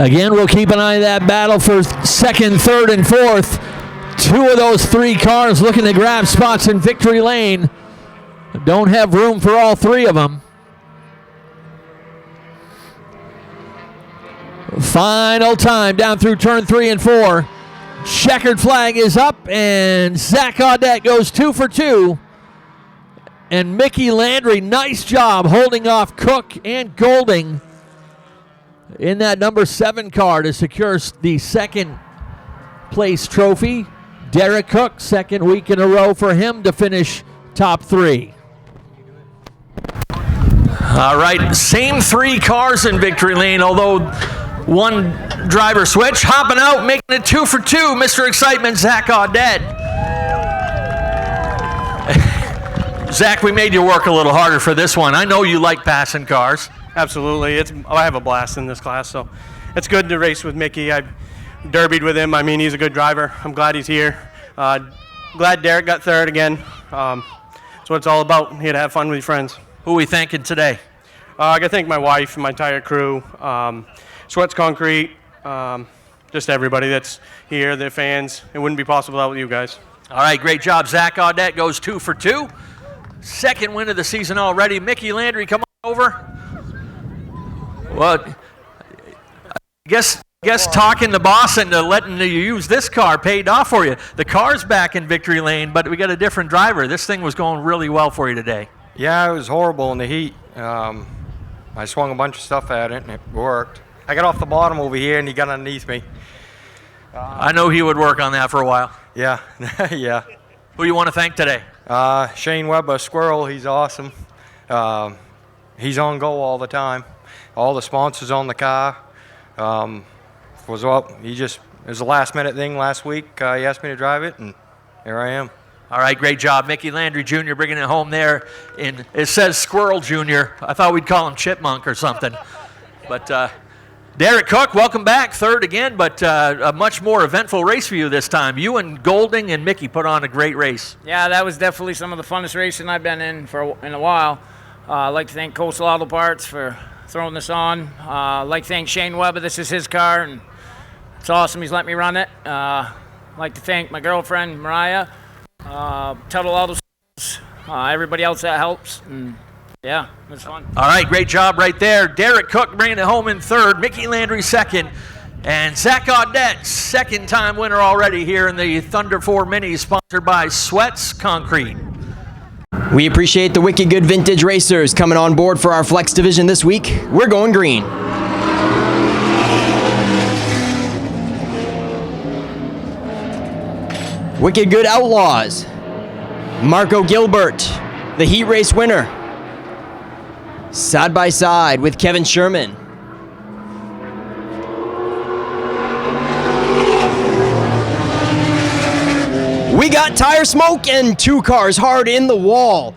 Again, we'll keep an eye on that battle for 2nd, 3rd, and 4th. 2 of those 3 cars looking to grab spots in victory lane. Don't have room for all 3 of them. Final time down through turn 3 and 4. Checkered flag is up, and Zach Audette goes 2 for 2. And Mickey Landry, nice job holding off Cook and Golding in that number 7 car to secure the 2nd place trophy. Derek Cook, 2nd week in a row for him to finish top 3. All right, same 3 cars in victory lane, although 1 driver switch. Hopping out, making it 2 for 2, Mr. Excitement, Zach Audette. Zach, we made you work a little harder for this one. I know you like passing cars. Absolutely. I have a blast in this class, so it's good to race with Mickey. I've derbied with him. I mean, he's a good driver. I'm glad he's here. Glad Derek got third again. That's what it's all about, here to have fun with your friends. Who are we thanking today? I got to thank my wife and my entire crew, Sweats Concrete, just everybody that's here, the fans. It wouldn't be possible without you guys. All right, great job. Zach Audette goes 2 for 2. Second win of the season already. Mickey Landry, come on over. Well, I guess talking to boss and letting you use this car paid off for you. The car's back in victory lane, but we got a different driver. This thing was going really well for you today. Yeah, it was horrible in the heat. I swung a bunch of stuff at it, and it worked. I got off the bottom over here, and he got underneath me. I know he would work on that for a while. Yeah, yeah. Who do you want to thank today? Shane Weber, Squirrel, he's awesome. He's on go all the time. All the sponsors on the car. It was a last-minute thing last week. He asked me to drive it, and here I am. All right, great job. Mickey Landry Jr. bringing it home there. It says Squirrel Jr. I thought we'd call him Chipmunk or something. But Derek Cook, welcome back. Third again, but a much more eventful race for you this time. You and Golding and Mickey put on a great race. Yeah, that was definitely some of the funnest racing I've been in in a while. I'd like to thank Coastal Auto Parts for throwing this on. I'd like to thank Shane Weber. This is his car, and it's awesome he's let me run it. I'd like to thank my girlfriend, Mariah, Tuttle Auto, everybody else that helps. And yeah, it was fun. All right, great job right there. Derek Cook bringing it home in third, Mickey Landry second, and Zach Audette, second-time winner already here in the Thunder 4 Mini, sponsored by Sweats Concrete. We appreciate the wicked good vintage racers coming on board for our Flex division this week. We're going green. Wicked Good Outlaws. Marco Gilbert, the heat race winner. Side by side with Kevin Sherman. We got tire smoke and 2 cars hard in the wall.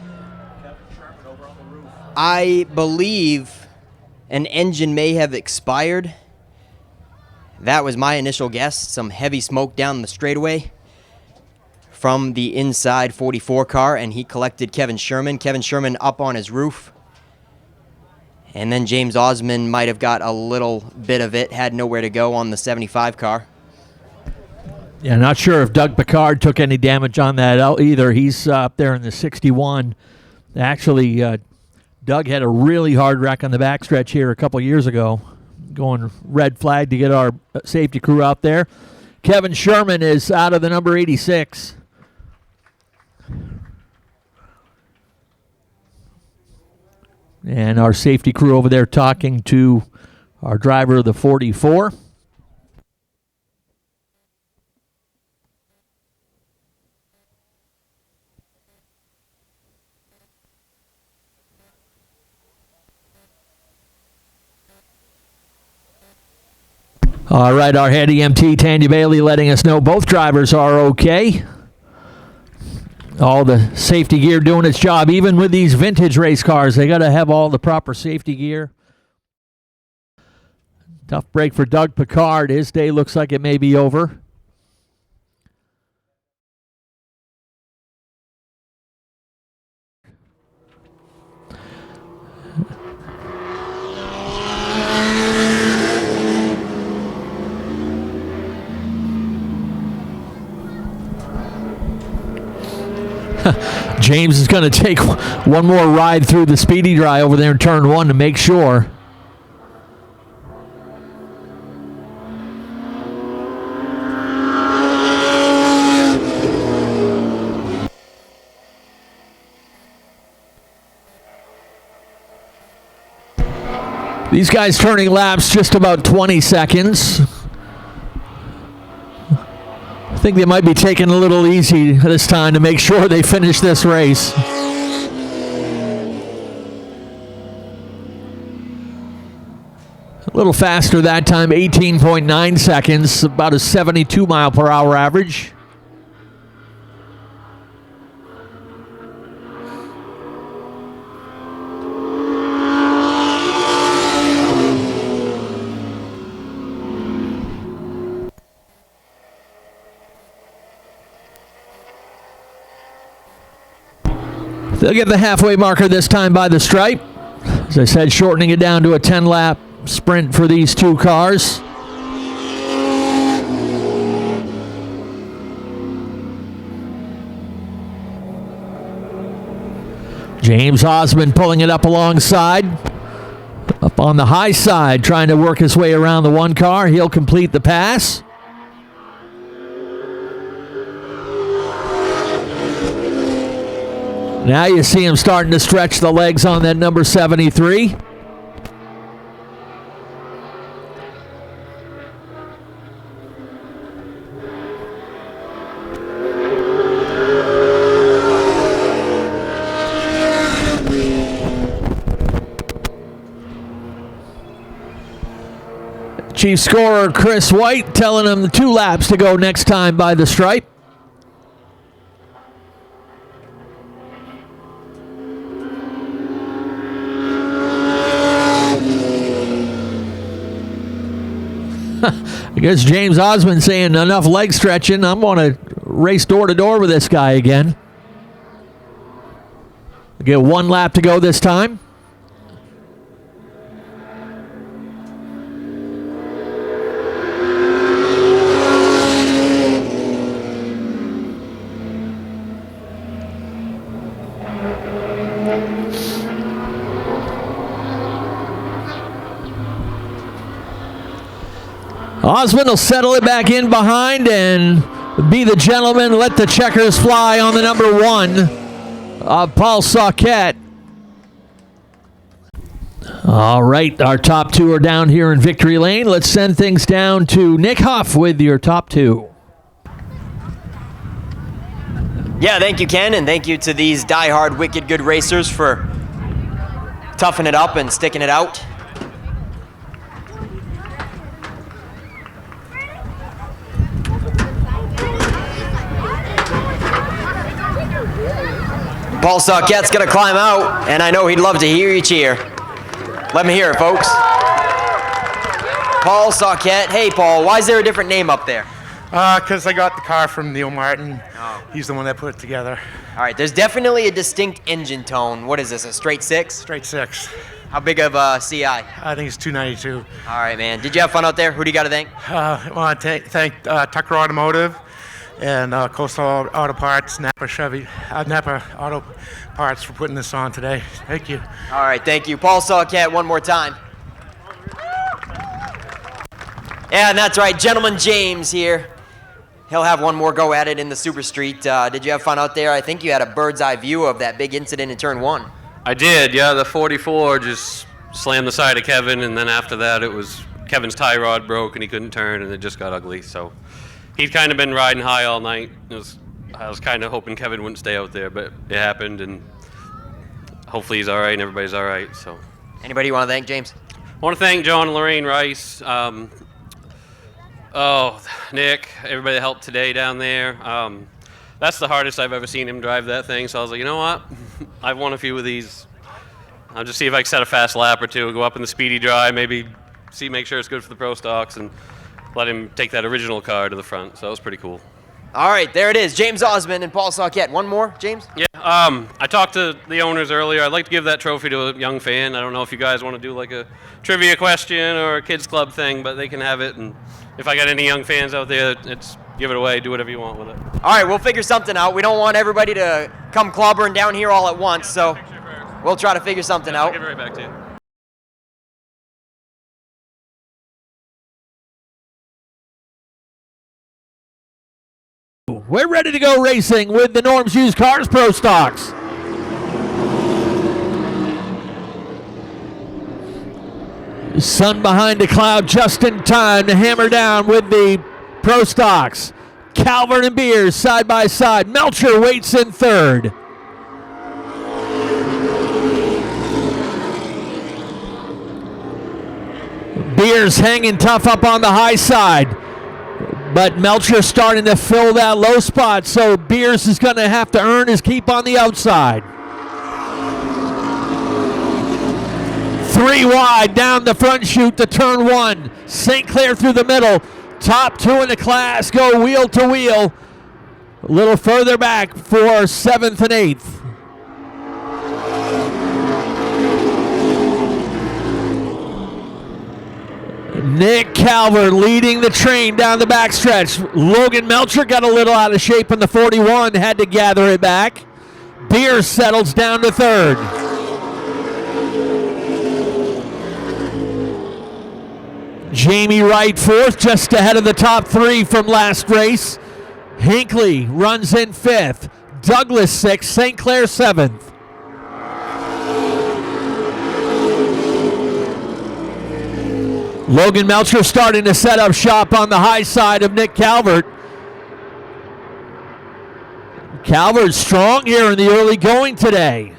I believe an engine may have expired. That was my initial guess. Some heavy smoke down the straightaway from the inside 44 car, and he collected Kevin Sherman. Kevin Sherman up on his roof. And then James Osmond might have got a little bit of it, had nowhere to go on the 75 car. Yeah, not sure if Doug Picard took any damage on that either. He's up there in the 61. Actually, Doug had a really hard wreck on the backstretch here a couple years ago, going red flag to get our safety crew out there. Kevin Sherman is out of the number 86. And our safety crew over there talking to our driver of the 44. All right, our head EMT, Tanya Bailey, letting us know both drivers are okay. All the safety gear doing its job. Even with these vintage race cars, they got to have all the proper safety gear. Tough break for Doug Picard. His day looks like it may be over. James is going to take one more ride through the speedy dry over there in turn 1 to make sure. These guys turning laps just about 20 seconds. I think they might be taking a little easy this time to make sure they finish this race. A little faster that time, 18.9 seconds, about a 72 mile per hour average. They'll get the halfway marker this time by the stripe. As I said, shortening it down to a 10-lap sprint for these two cars. James Osmond pulling it up alongside. Up on the high side, trying to work his way around the one car. He'll complete the pass. Now you see him starting to stretch the legs on that number 73. Chief scorer Chris White telling him 2 laps to go next time by the stripe. I guess James Osmond saying enough leg stretching. I'm going to race door to door with this guy again. Get 1 lap to go this time. Osmond will settle it back in behind and be the gentleman, let the checkers fly on the number 1, Paul Sauquette. All right, our top 2 are down here in victory lane. Let's send things down to Nick Huff with your top 2. Yeah, thank you, Ken, and thank you to these die-hard, wicked good racers for toughing it up and sticking it out. Paul Sauquette's going to climb out, and I know he'd love to hear you cheer. Let me hear it, folks. Paul Sauquette. Hey, Paul, why is there a different name up there? Because I got the car from Neil Martin. Oh. He's the one that put it together. All right, there's definitely a distinct engine tone. What is this, a straight 6? Straight 6. How big of a CI? I think it's 292. All right, man. Did you have fun out there? Who do you got to thank? I want to thank Tucker Automotive and Coastal Auto Parts, Napa Auto Parts for putting this on today. Thank you. All right, thank you. Paul Sauquette, one more time. And that's right, Gentleman James here. He'll have one more go at it in the Super Street. Did you have fun out there? I think you had a bird's eye view of that big incident in turn 1. I did, yeah. The 44 just slammed the side of Kevin, and then after that it was Kevin's tie rod broke and he couldn't turn, and it just got ugly. So he'd kind of been riding high all night. I was kind of hoping Kevin wouldn't stay out there, but it happened, and hopefully he's all right and everybody's all right. So, anybody you want to thank, James? I want to thank John and Lorraine Rice. Nick, everybody that helped today down there. That's the hardest I've ever seen him drive that thing. So I was like, you know what? I've won a few of these. I'll just see if I can set a fast lap or 2, go up in the speedy dry, maybe make sure it's good for the Pro Stocks, and let him take that original car to the front. So that was pretty cool. All right, there it is. James Osmond and Paul Sauquette. One more, James? Yeah, I talked to the owners earlier. I'd like to give that trophy to a young fan. I don't know if you guys want to do like a trivia question or a kids club thing, but they can have it. And if I got any young fans out there, give it away. Do whatever you want with it. All right, we'll figure something out. We don't want everybody to come clobbering down here all at once, so we'll try to figure something out. I'll give it right back to you. We're ready to go racing with the Norm's Used Cars Pro Stocks. Sun behind a cloud just in time to hammer down with the Pro Stocks. Calvert and Beers side by side. Melcher waits in third. Beers hanging tough up on the high side. But Melcher starting to fill that low spot, so Beers is going to have to earn his keep on the outside. 3 wide down the front chute to turn 1. St. Clair through the middle. Top 2 in the class go wheel to wheel. A little further back for 7th and 8th. Nick Calvert leading the train down the backstretch. Logan Melcher got a little out of shape in the 41, had to gather it back. Beers settles down to third. Jamie Wright fourth, just ahead of the top three from last race. Hinckley runs in fifth. Douglas sixth, St. Clair seventh. Logan Melcher starting to set up shop on the high side of Nick Calvert. Calvert strong here in the early going today.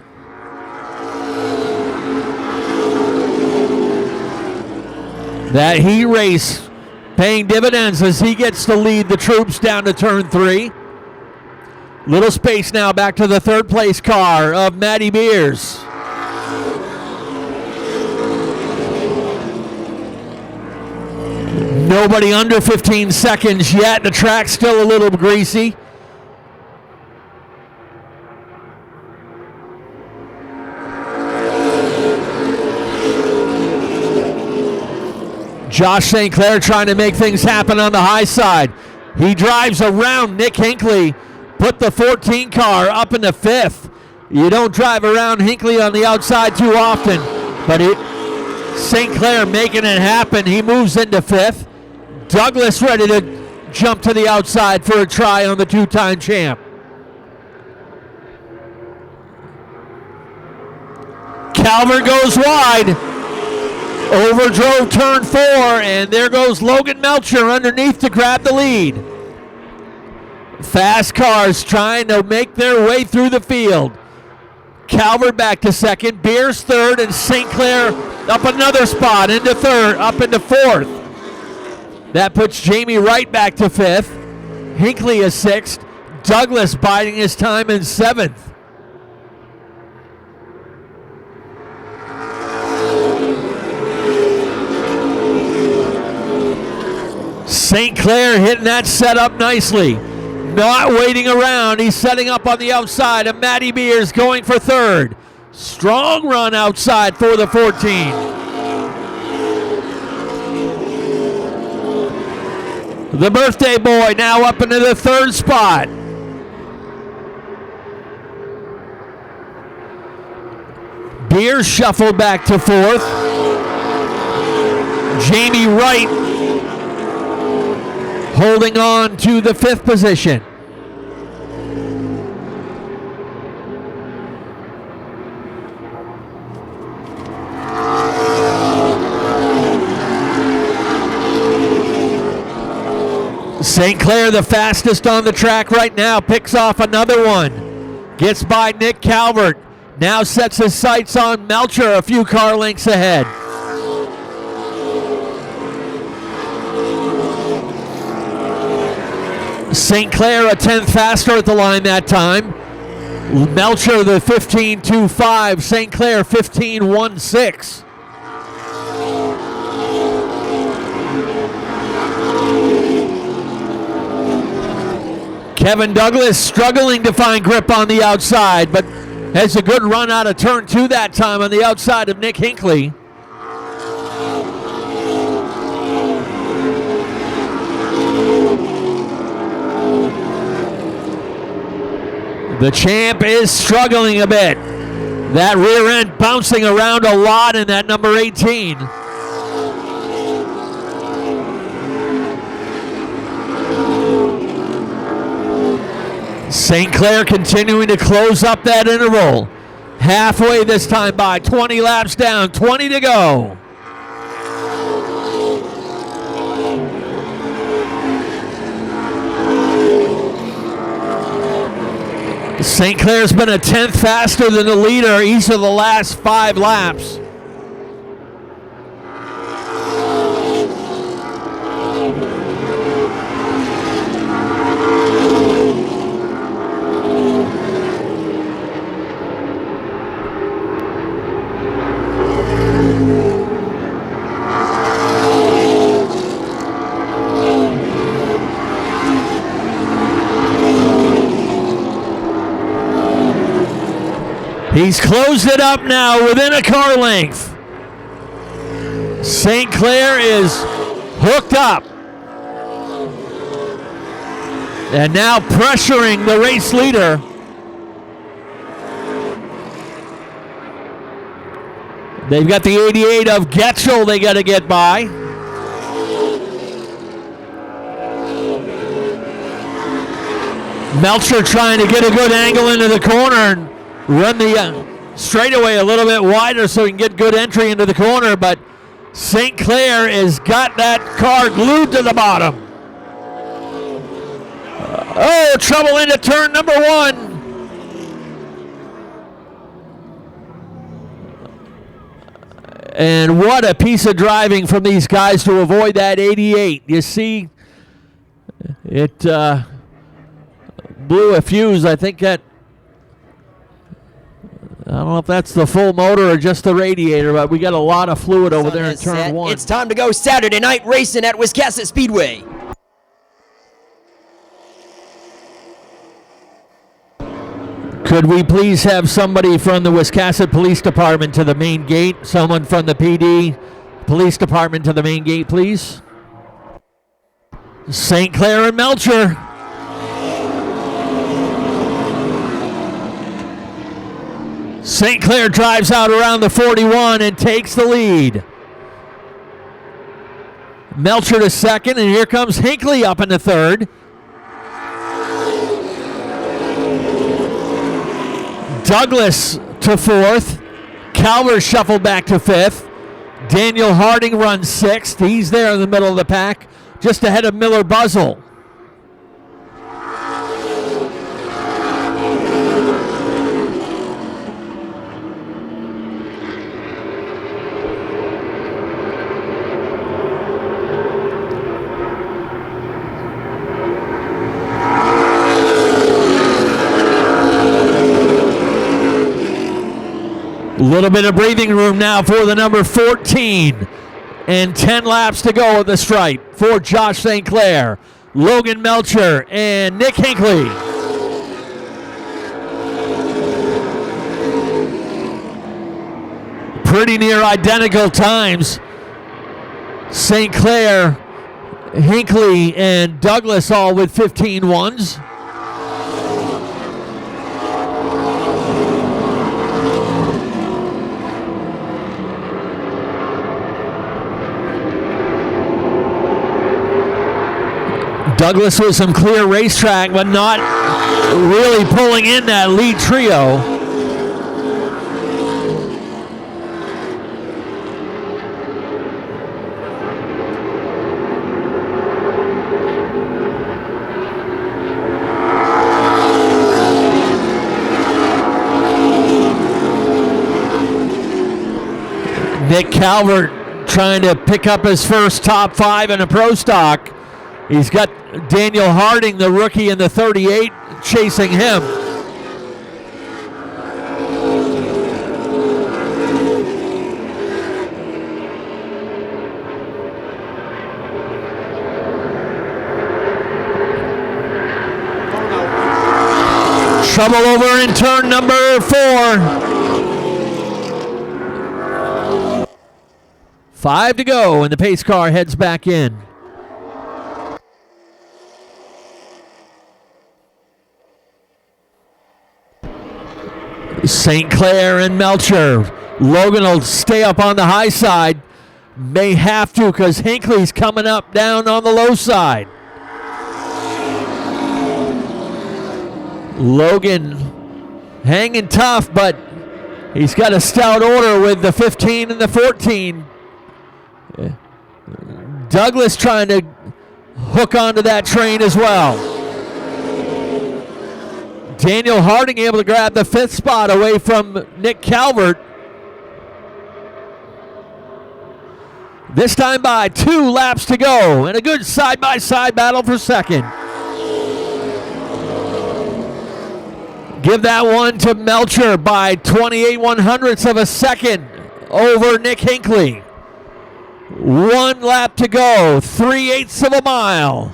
That heat race paying dividends as he gets to lead the troops down to turn 3. Little space now back to the third place car of Matty Beers. Nobody under 15 seconds yet. The track's still a little greasy. Josh St. Clair trying to make things happen on the high side. He drives around Nick Hinckley, put the 14 car up into 5th. You don't drive around Hinckley on the outside too often, but St. Clair making it happen. He moves into 5th. Douglas ready to jump to the outside for a try on the two-time champ. Calvert goes wide. Overdrove turn 4, and there goes Logan Melcher underneath to grab the lead. Fast cars trying to make their way through the field. Calvert back to second, Beers third, and St. Clair up another spot into third, up into 4th. That puts Jamie Wright back to 5th. Hinckley is 6th. Douglas biding his time in 7th. St. Clair hitting that setup nicely. Not waiting around. He's setting up on the outside of Matty Beers going for 3rd. Strong run outside for the 14. The birthday boy now up into the 3rd spot. Beers shuffled back to 4th. Jamie Wright holding on to the 5th position. St. Clair, the fastest on the track right now, picks off another one. Gets by Nick Calvert. Now sets his sights on Melcher a few car lengths ahead. St. Clair a 10th faster at the line that time. Melcher the 15.25, St. Clair 15.16. Kevin Douglas struggling to find grip on the outside, but has a good run out of turn 2 that time on the outside of Nick Hinckley. The champ is struggling a bit. That rear end bouncing around a lot in that number 18. St. Clair continuing to close up that interval. Halfway this time by, 20 laps down, 20 to go. St. Clair's been a 10th faster than the leader each of the last 5 laps. He's closed it up now within a car length. St. Clair is hooked up. And now pressuring the race leader. They've got the 88 of Getchell they got to get by. Melcher trying to get a good angle into the corner and run the straightaway a little bit wider so he can get good entry into the corner, but St. Clair has got that car glued to the bottom. Oh, trouble into turn number 1. And what a piece of driving from these guys to avoid that 88. You see, it blew a fuse. I think that, I don't know if that's the full motor or just the radiator, but we got a lot of fluid over there in turn 1. It's time to go Saturday night racing at Wiscasset Speedway. Could we please have somebody from the Wiscasset Police Department to the main gate? Someone from the PD Police Department to the main gate, please. St. Clair and Melcher. St. Clair drives out around the 41 and takes the lead. Melcher to second, and here comes Hinckley up in the third. Douglas to fourth. Calvert shuffled back to fifth. Daniel Harding runs sixth. He's there in the middle of the pack, just ahead of Miller Buzzell. A little bit of breathing room now for the number 14. And 10 laps to go at the stripe for Josh St. Clair, Logan Melcher, and Nick Hinckley. Pretty near identical times. St. Clair, Hinckley, and Douglas all with 15-1s. Douglas with some clear racetrack, but not really pulling in that lead trio. Nick Calvert trying to pick up his first top 5 in a pro stock. He's got Daniel Harding, the rookie in the 38, chasing him. Trouble over in turn number 4. 5 to go, and the pace car heads back in. St. Clair and Melcher. Logan will stay up on the high side. May have to because Hinckley's coming up down on the low side. Logan hanging tough, but he's got a stout order with the 15 and the 14. Douglas trying to hook onto that train as well. Daniel Harding able to grab the 5th spot away from Nick Calvert. This time by 2 laps to go, and a good side-by-side battle for second. Give that one to Melcher by 28/100ths of a second over Nick Hinckley. 1 lap to go, 3/8 of a mile.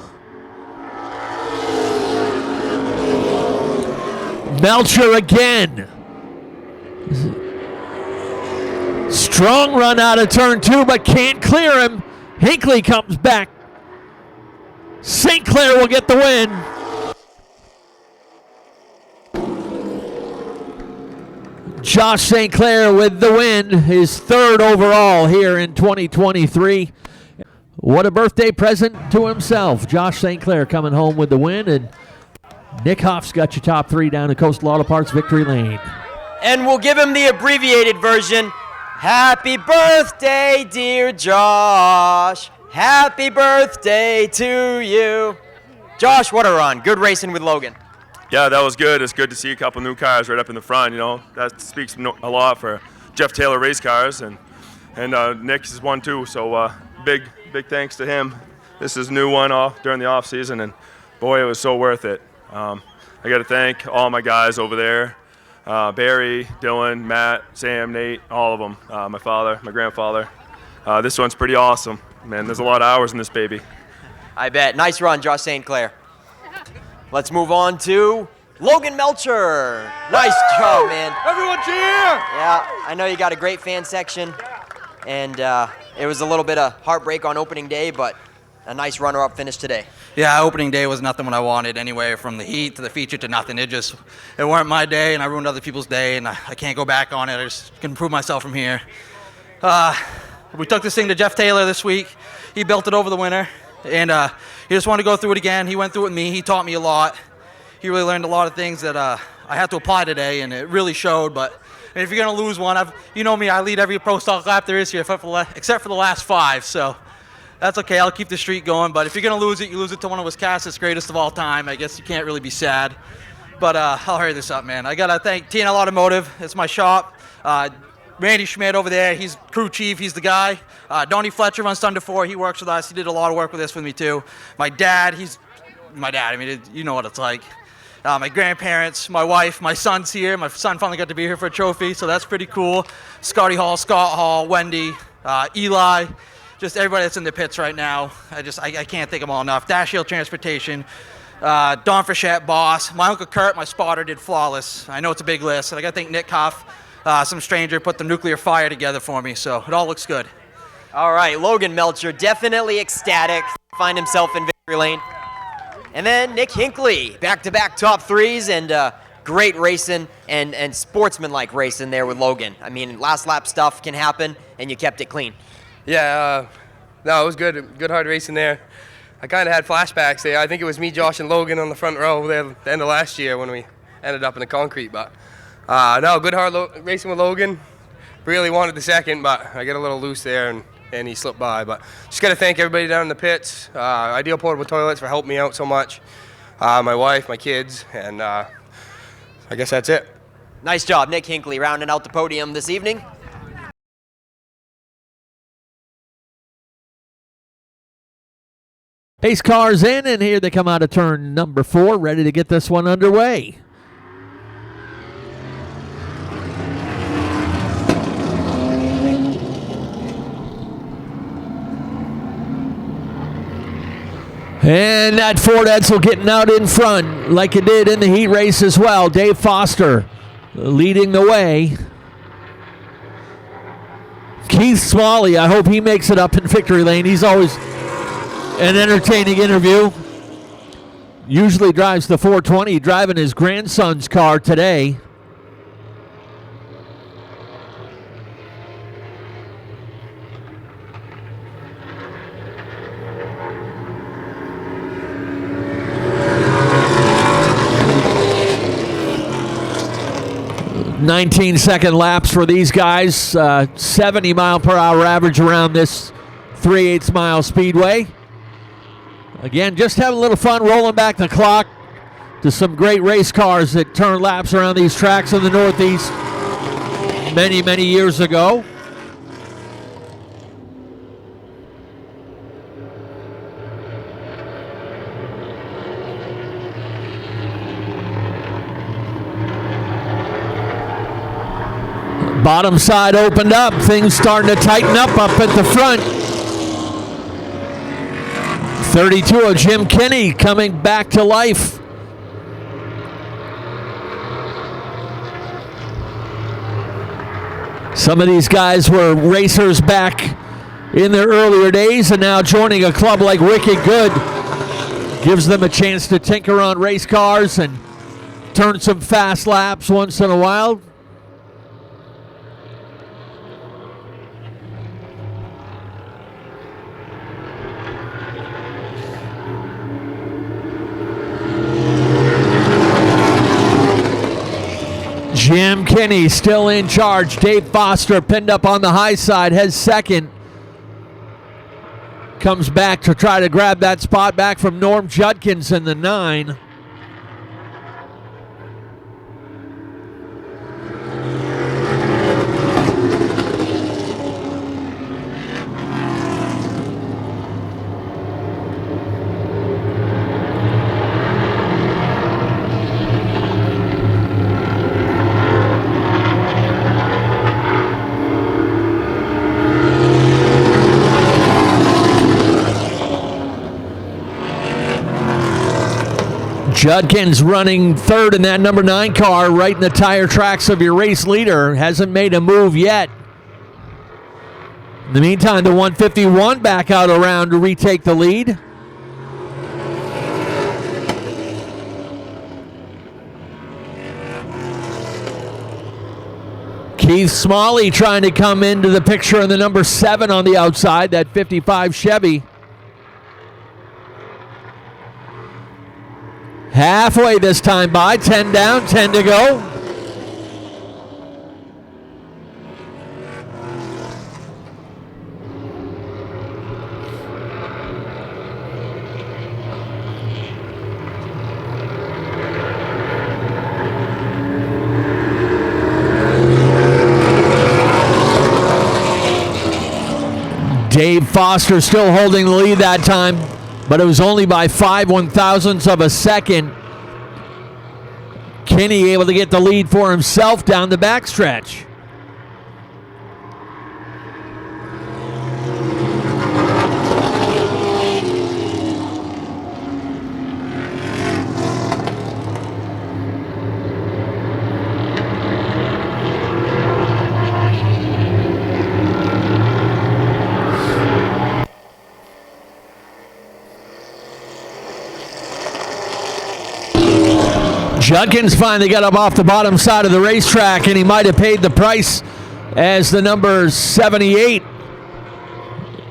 Melcher again. Strong run out of turn 2, but can't clear him. Hinckley comes back. St. Clair will get the win. Josh St. Clair with the win, his 3rd overall here in 2023. What a birthday present to himself. Josh St. Clair coming home with the win, and Nick Huff's got your top 3 down at Coastal Auto Parts Victory Lane. And we'll give him the abbreviated version. Happy birthday, dear Josh. Happy birthday to you. Josh, what a run. Good racing with Logan. Yeah, that was good. It's good to see a couple new cars right up in the front. You know, that speaks a lot for Jeff Taylor Race Cars, and Nick is one too. So big thanks to him. This is a new one during the off season, and boy, it was so worth it. I got to thank all my guys over there: Barry, Dylan, Matt, Sam, Nate, all of them. My father, my grandfather. This one's pretty awesome, man. There's a lot of hours in this baby. I bet. Nice run, Josh St. Clair. Let's move on to Logan Melcher. Nice job, man. Everyone cheer! Yeah, I know you got a great fan section, and it was a little bit of heartbreak on opening day, but a nice runner-up finish today. Yeah, opening day was nothing what I wanted anyway, from the heat to the feature to nothing. It weren't my day, and I ruined other people's day, and I can't go back on it. I just can improve myself from here. We took this thing to Jeff Taylor this week. He built it over the winter, and he just wanted to go through it again. He went through it with me. He taught me a lot. He really learned a lot of things that I had to apply today, and it really showed. But if you're going to lose one, you know me, I lead every Pro Stock lap there is here, except for the last 5. So that's okay. I'll keep the streak going. But if you're going to lose it, you lose it to one of Wiscasset's greatest of all time. I guess you can't really be sad. But I'll hurry this up, man. I got to thank TNL Automotive. It's my shop. Randy Schmidt over there, he's crew chief, he's the guy. Donnie Fletcher runs Thunder 4, he works with us. He did a lot of work with this with me too. My dad, I mean, you know what it's like. My grandparents, my wife, my son's here. My son finally got to be here for a trophy, so that's pretty cool. Scotty Hall, Scott Hall, Wendy, Eli, just everybody that's in the pits right now. I can't thank them all enough. Dash Hill Transportation, Don Frechette, boss. My Uncle Kurt, my spotter, did flawless. I know it's a big list, and I got to thank Nick Huff. Some stranger put the nuclear fire together for me, so it all looks good. All right, Logan Melcher, definitely ecstatic, find himself in victory lane. And then Nick Hinckley, back-to-back top 3s, and great racing and sportsman-like racing there with Logan. I mean, last lap stuff can happen, and you kept it clean. Yeah, no, it was good. Good hard racing there. I kind of had flashbacks there. I think it was me, Josh, and Logan on the front row there at the end of last year when we ended up in the concrete, but no, good hard racing with Logan. Really wanted the second, but I got a little loose there, and he slipped by. But just got to thank everybody down in the pits. Ideal Portable Toilets for helping me out so much. My wife, my kids, and I guess that's it. Nice job, Nick Hinckley, rounding out the podium this evening. Pace cars in, and here they come out of turn number 4, ready to get this one underway. And that Ford Edsel getting out in front like it did in the heat race as well. Dave Foster leading the way. Keith Smalley, I hope he makes it up in victory lane. He's always an entertaining interview. Usually drives the 420, driving his grandson's car today. .19-second laps for these guys. 70 mile per hour average around this 3/8 mile speedway. Again, just having a little fun rolling back the clock to some great race cars that turn laps around these tracks in the Northeast many, many years ago. Bottom side opened up. Things starting to tighten up at the front. 32 of Jim Kinney coming back to life. Some of these guys were racers back in their earlier days, and now joining a club like Wicked Good gives them a chance to tinker on race cars and turn some fast laps once in a while. Jim Kinney still in charge. Dave Foster pinned up on the high side, has second. Comes back to try to grab that spot back from Norm Judkins in the 9. Judkins running third in that number 9 car, right in the tire tracks of your race leader. Hasn't made a move yet. In the meantime, the 151 back out around to retake the lead. Keith Smalley trying to come into the picture in the number 7 on the outside, that 55 Chevy. Halfway this time by, 10 down, 10 to go. Dave Foster still holding the lead that time, but it was only by 5 1/1000ths of a second. Kinney able to get the lead for himself down the backstretch. Judkins finally got up off the bottom side of the racetrack, and he might have paid the price as the number 78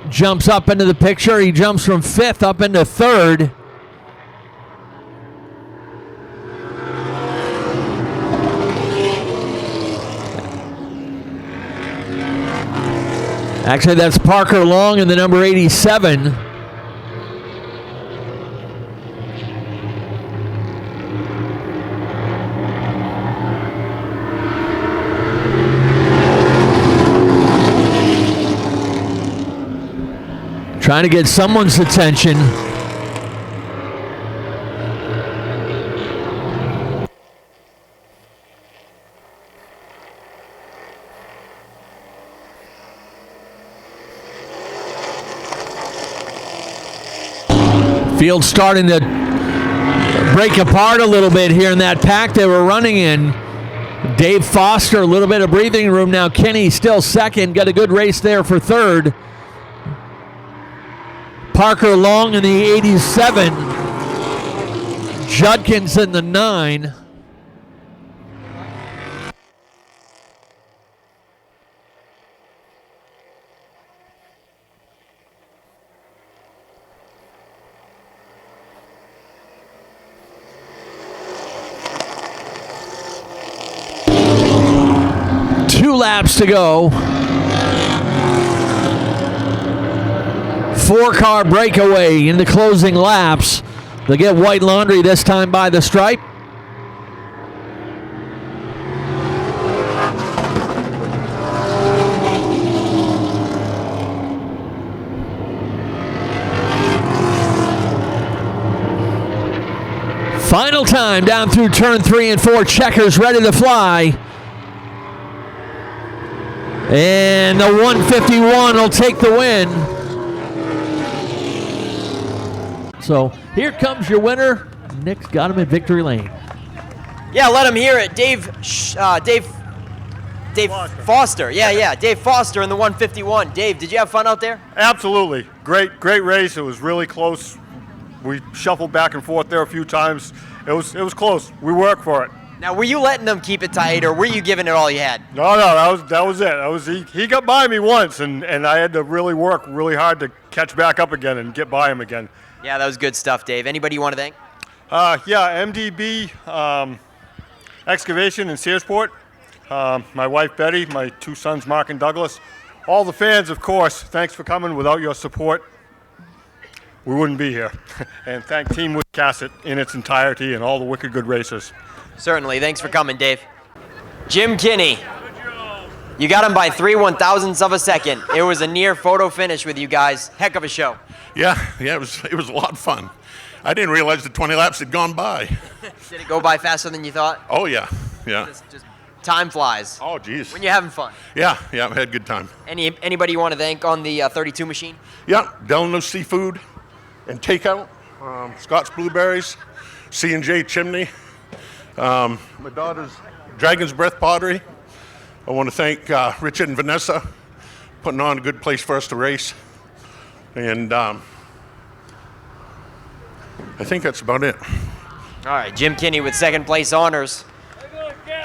jumps up into the picture. He jumps from 5th up into 3rd. Actually, that's Parker Long in the number 87. Trying to get someone's attention. Field starting to break apart a little bit here in that pack they were running in. Dave Foster, a little bit of breathing room now. Kinney still second. Got a good race there for 3rd. Parker Long in the 87. Judkins in the 9. Two laps to go. 4-car breakaway in the closing laps. They get White Laundry this time by the stripe. Final time down through turn 3 and 4. Checkers ready to fly. And the 151 will take the win. So here comes your winner. Nick's got him in victory lane. Yeah, let him hear it. Dave Dave Foster. Yeah. Dave Foster in the 151. Dave, did you have fun out there? Absolutely. Great race. It was really close. We shuffled back and forth there a few times. It was close. We worked for it. Now, were you letting them keep it tight, or were you giving it all you had? No, that was it. He got by me once, and I had to really work really hard to catch back up again and get by him again. Yeah, that was good stuff, Dave. Anybody you want to thank? MDB Excavation in Searsport. My wife Betty, my 2 sons Mark and Douglas. All the fans, of course, thanks for coming. Without your support, we wouldn't be here. And thank Team Wiscasset in its entirety and all the wicked good racers. Certainly. Thanks for coming, Dave. Jim Kinney. You got him by 3/1000ths of a second. It was a near photo finish with you guys. Heck of a show. Yeah, it was a lot of fun. I didn't realize the 20 laps had gone by. Did it go by faster than you thought? Oh, yeah. Just time flies. Oh, geez. When you're having fun. Yeah, I had a good time. Anybody you want to thank on the 32 machine? Yeah, Delano Seafood and Takeout, Scott's Blueberries, C&J Chimney, my daughter's Dragon's Breath Pottery. I want to thank Richard and Vanessa putting on a good place for us to race. And I think that's about it. All right, Jim Kinney with second place honors.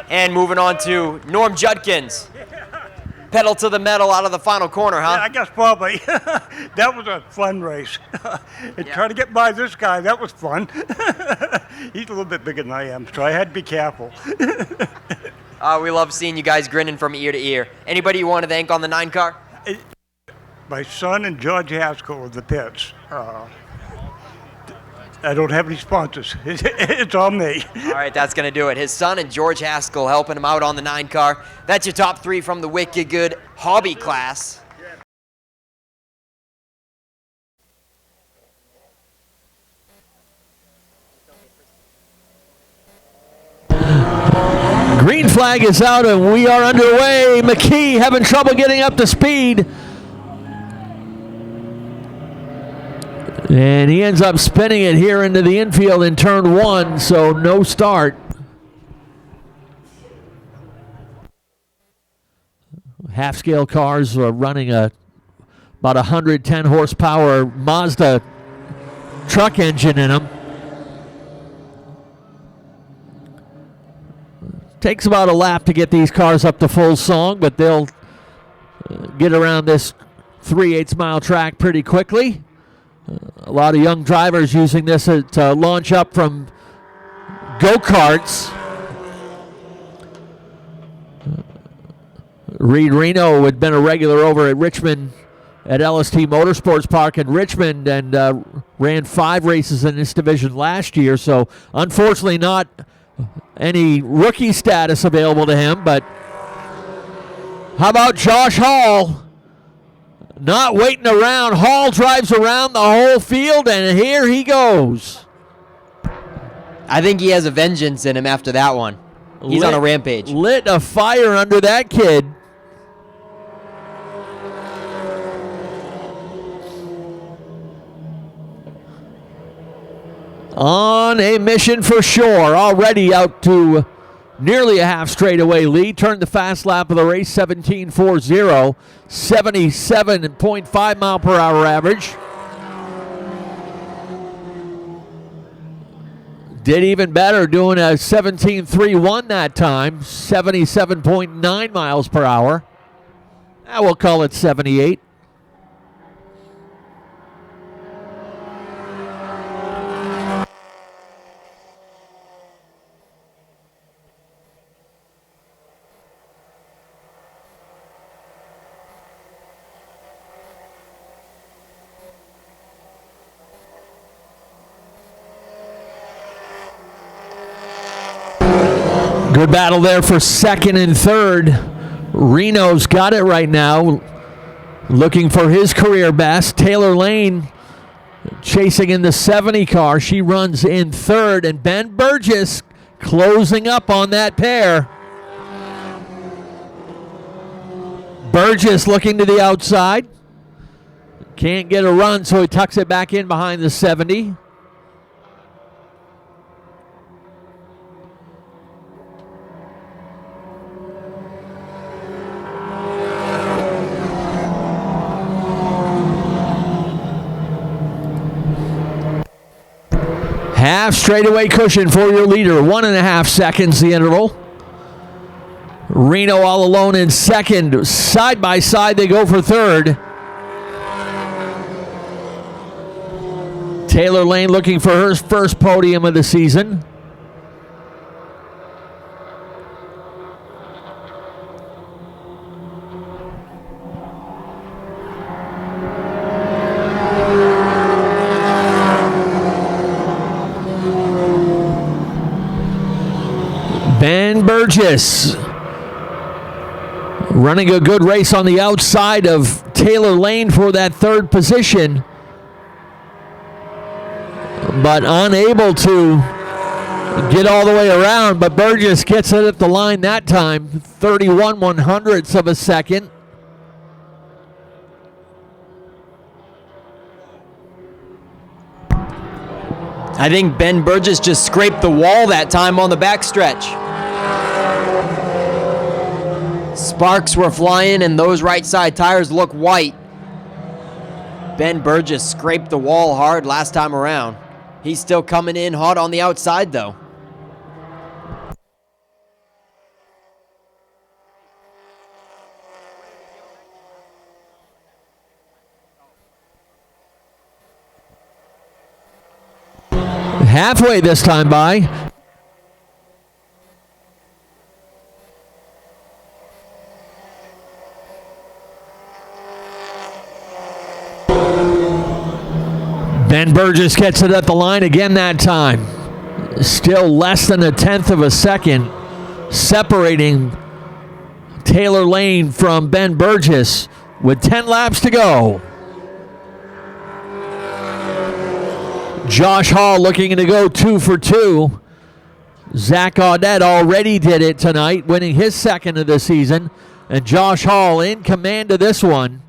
And moving on to Norm Judkins. Pedal to the metal out of the final corner, huh? Yeah, I guess probably. That was a fun race. And trying to get by this guy, that was fun. He's a little bit bigger than I am, so I had to be careful. We love seeing you guys grinning from ear to ear. Anybody you want to thank on the 9 car? My son and George Haskell of the pits. I don't have any sponsors. It's all me. All right, that's going to do it. His son and George Haskell helping him out on the 9 car. That's your top 3 from the Wicked Good Hobby class. Green flag is out and we are underway. McKee having trouble getting up to speed. And he ends up spinning it here into the infield in turn 1, so no start. Half-scale cars are running about 110 horsepower Mazda truck engine in them. Takes about a lap to get these cars up to full song, but they'll get around this 3/8 mile track pretty quickly. A lot of young drivers using this to launch up from go-karts. Reed Reno had been a regular over at Richmond at LST Motorsports Park in Richmond and ran 5 races in this division last year, so unfortunately not any rookie status available to him. But how about Josh Hall? Not waiting around. Hall drives around the whole field, and here he goes. I think he has a vengeance in him after that one. He's on a rampage. Lit a fire under that kid. On a mission for sure. Already out to nearly a half straightaway lead. Turned the fast lap of the race, 17.40. 77.5 mile per hour average. Did even better, doing a 17.31 that time. 77.9 miles per hour. We'll call it 78. Good battle there for second and third. Reno's got it right now, looking for his career best. Taylor Lane chasing in the 70 car. She runs in third, and Ben Burgess closing up on that pair. Burgess looking to the outside. Can't get a run, so he tucks it back in behind the 70. Half straightaway cushion for your leader. 1.5 seconds the interval. Reno all alone in second. Side by side they go for third. Taylor Lane looking for her first podium of the season. Ben Burgess running a good race on the outside of Taylor Lane for that third position, but unable to get all the way around. But Burgess gets it at the line that time, 31/100ths of a second. I think Ben Burgess just scraped the wall that time on the backstretch. Sparks were flying and those right side tires look white. Ben Burgess scraped the wall hard last time around. He's still coming in hot on the outside though. Halfway this time by. Ben Burgess gets it at the line again that time. Still less than 1/10 of a second separating Taylor Lane from Ben Burgess with 10 laps to go. Josh Hall looking to go 2 for 2. Zach Audette already did it tonight, winning his second of the season. And Josh Hall in command of this one.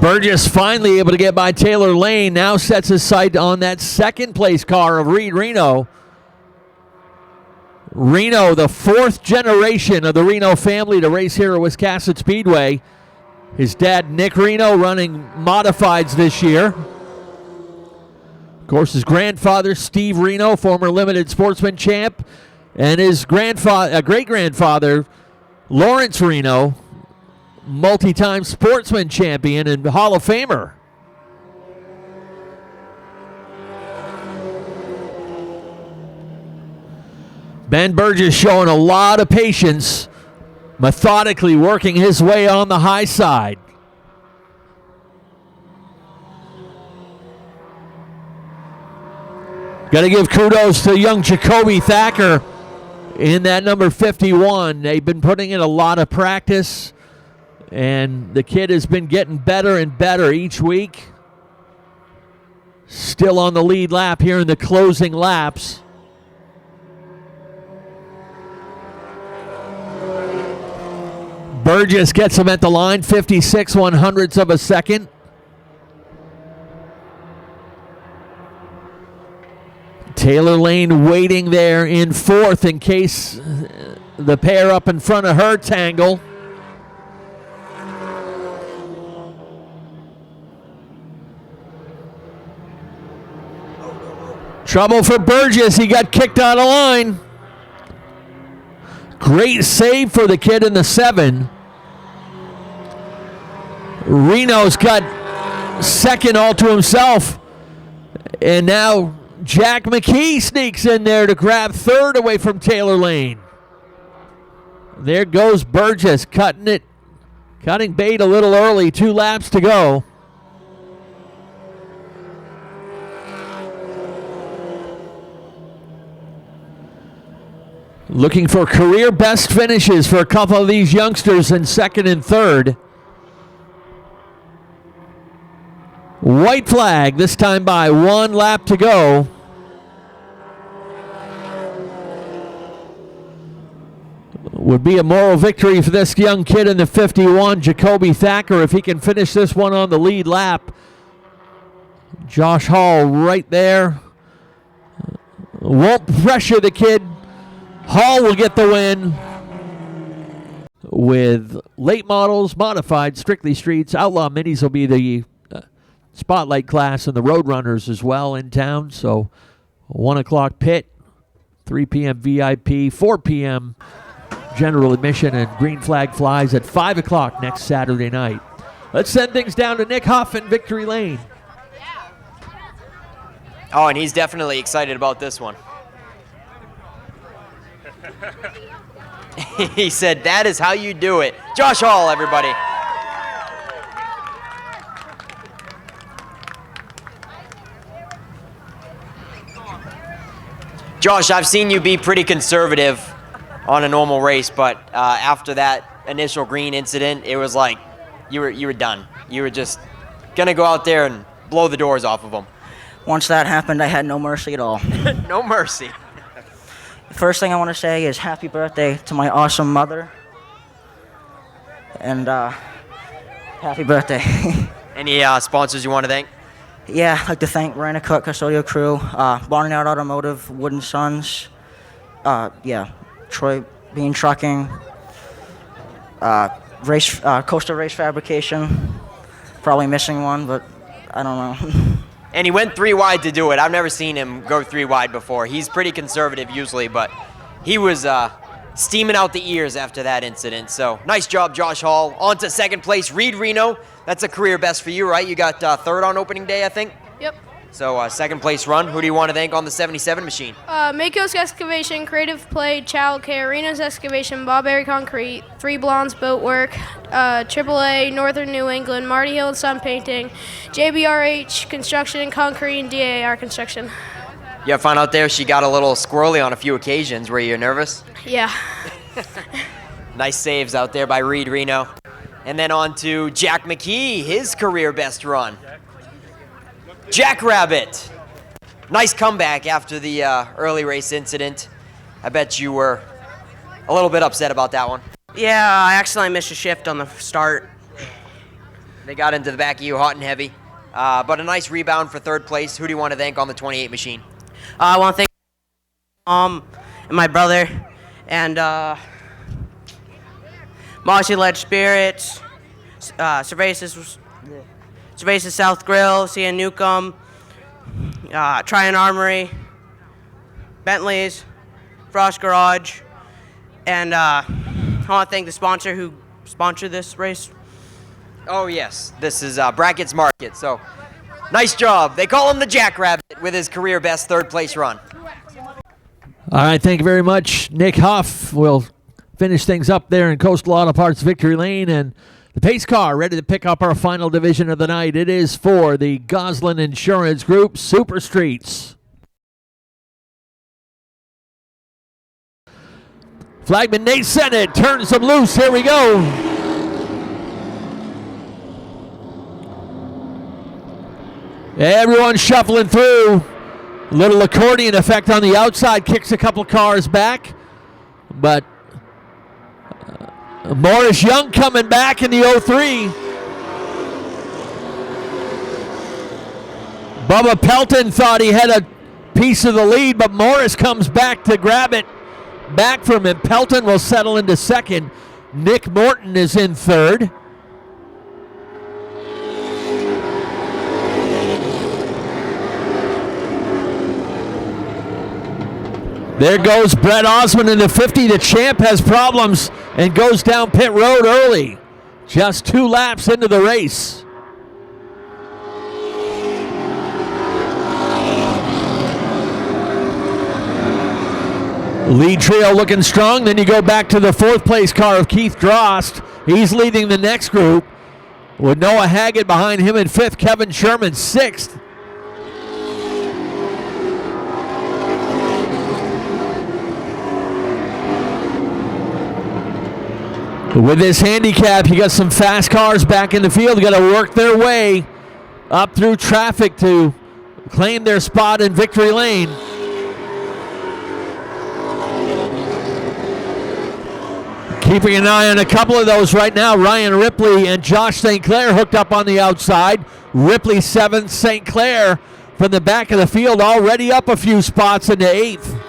Burgess finally able to get by Taylor Lane. Now sets his sight on that second place car of Reed Reno. Reno, the fourth generation of the Reno family to race here at Wiscasset Speedway. His dad, Nick Reno, running modifieds this year. Of course, his grandfather, Steve Reno, former limited sportsman champ, and his great-grandfather, Lawrence Reno, multi-time sportsman champion and Hall of Famer. Ben Burgess showing a lot of patience, methodically working his way on the high side. Got to give kudos to young Jacoby Thacker in that number 51. They've been putting in a lot of practice, and the kid has been getting better and better each week. Still on the lead lap here in the closing laps. Burgess gets him at the line, 56/100ths of a second. Taylor Lane waiting there in fourth in case the pair up in front of her tangle. Trouble for Burgess. He got kicked out of line. Great save for the kid in the 7. Reno's got second all to himself. And now Jack McKee sneaks in there to grab third away from Taylor Lane. There goes Burgess cutting bait a little early. 2 laps to go. Looking for career best finishes for a couple of these youngsters in second and third. White flag this time by, 1 lap to go. Would be a moral victory for this young kid in the 51, Jacoby Thacker, if he can finish this one on the lead lap. Josh Hall right there. Won't pressure the kid. Hall will get the win. with late models, modified, strictly streets. Outlaw Minis will be the spotlight class, and the Roadrunners as well in town. So 1 o'clock pit, 3 p.m. VIP, 4 p.m. general admission, and green flag flies at 5 o'clock next Saturday night. Let's send things down to Nick Huff in Victory Lane. Oh, and he's definitely excited about this one. He said, that is how you do it. Josh Hall, everybody. Josh, I've seen you be pretty conservative on a normal race, but after that initial green incident, it was like you were done. You were just going to go out there and blow the doors off of them. Once that happened, I had no mercy at all. No mercy. The first thing I want to say is happy birthday to my awesome mother. And happy birthday. Any sponsors you want to thank? Yeah, I'd like to thank Rana Cook, Custodial Crew, Barnyard Automotive, Wooden Sons, Troy Bean Trucking, Coastal Race Fabrication. Probably missing one, but I don't know. And he went 3 wide to do it. I've never seen him go 3 wide before. He's pretty conservative usually, but he was steaming out the ears after that incident. So nice job, Josh Hall. On to second place, Reed Reno. That's a career best for you, right? You got third on opening day, I think? Yep. So second place run. Who do you want to thank on the 77 machine? Makos Excavation, Creative Play, Child Care, Arenas Excavation, Bob Berry Concrete, 3 Blondes Boat Work, AAA, Northern New England, Marty Hill and Sun Painting, JBRH Construction and Concrete, and DAR Construction. You have fun out there? She got a little squirrely on a few occasions. Were you nervous? Yeah. Nice saves out there by Reed Reno. And then on to Jack McKee, his career best run. Jackrabbit. Nice comeback after the early race incident. I bet you were a little bit upset about that one. Yeah, I accidentally missed a shift on the start. They got into the back of you hot and heavy. But a nice rebound for third place. Who do you want to thank on the 28 machine? I want to thank Mom and my brother and Mossy Ledge Spirits, Cervasis South Grill, CN Newcomb, Tryon Armory, Bentley's, Frost Garage, and I want to thank the sponsor who sponsored this race. Oh, yes. This is Brackett's Market. So, nice job. They call him the Jackrabbit with his career best third place run. All right, thank you very much, Nick Huff. We'll finish things up there in Coastal Auto Parts Victory Lane, and the pace car ready to pick up our final division of the night. It is for the Goslin Insurance Group Super Streets. Flagman Nate Sennett turns them loose. Here we go. Everyone shuffling through. A little accordion effect on the outside, kicks a couple cars back. But Morris Young coming back in the 03. Bubba Pelton thought he had a piece of the lead, but Morris comes back to grab it back from him. Pelton will settle into second. Nick Morton is in third. There goes Brett Osmond in the 50. The champ has problems and goes down pit road early. Just 2 laps into the race. Lead trio looking strong. Then you go back to the 4th place car of Keith Drost. He's leading the next group with Noah Haggett behind him in 5th. Kevin Sherman 6th. With this handicap, you got some fast cars back in the field. Got to work their way up through traffic to claim their spot in Victory Lane. Keeping an eye on a couple of those right now. Ryan Ripley and Josh St. Clair hooked up on the outside. Ripley 7th, St. Clair from the back of the field already up a few spots into 8th.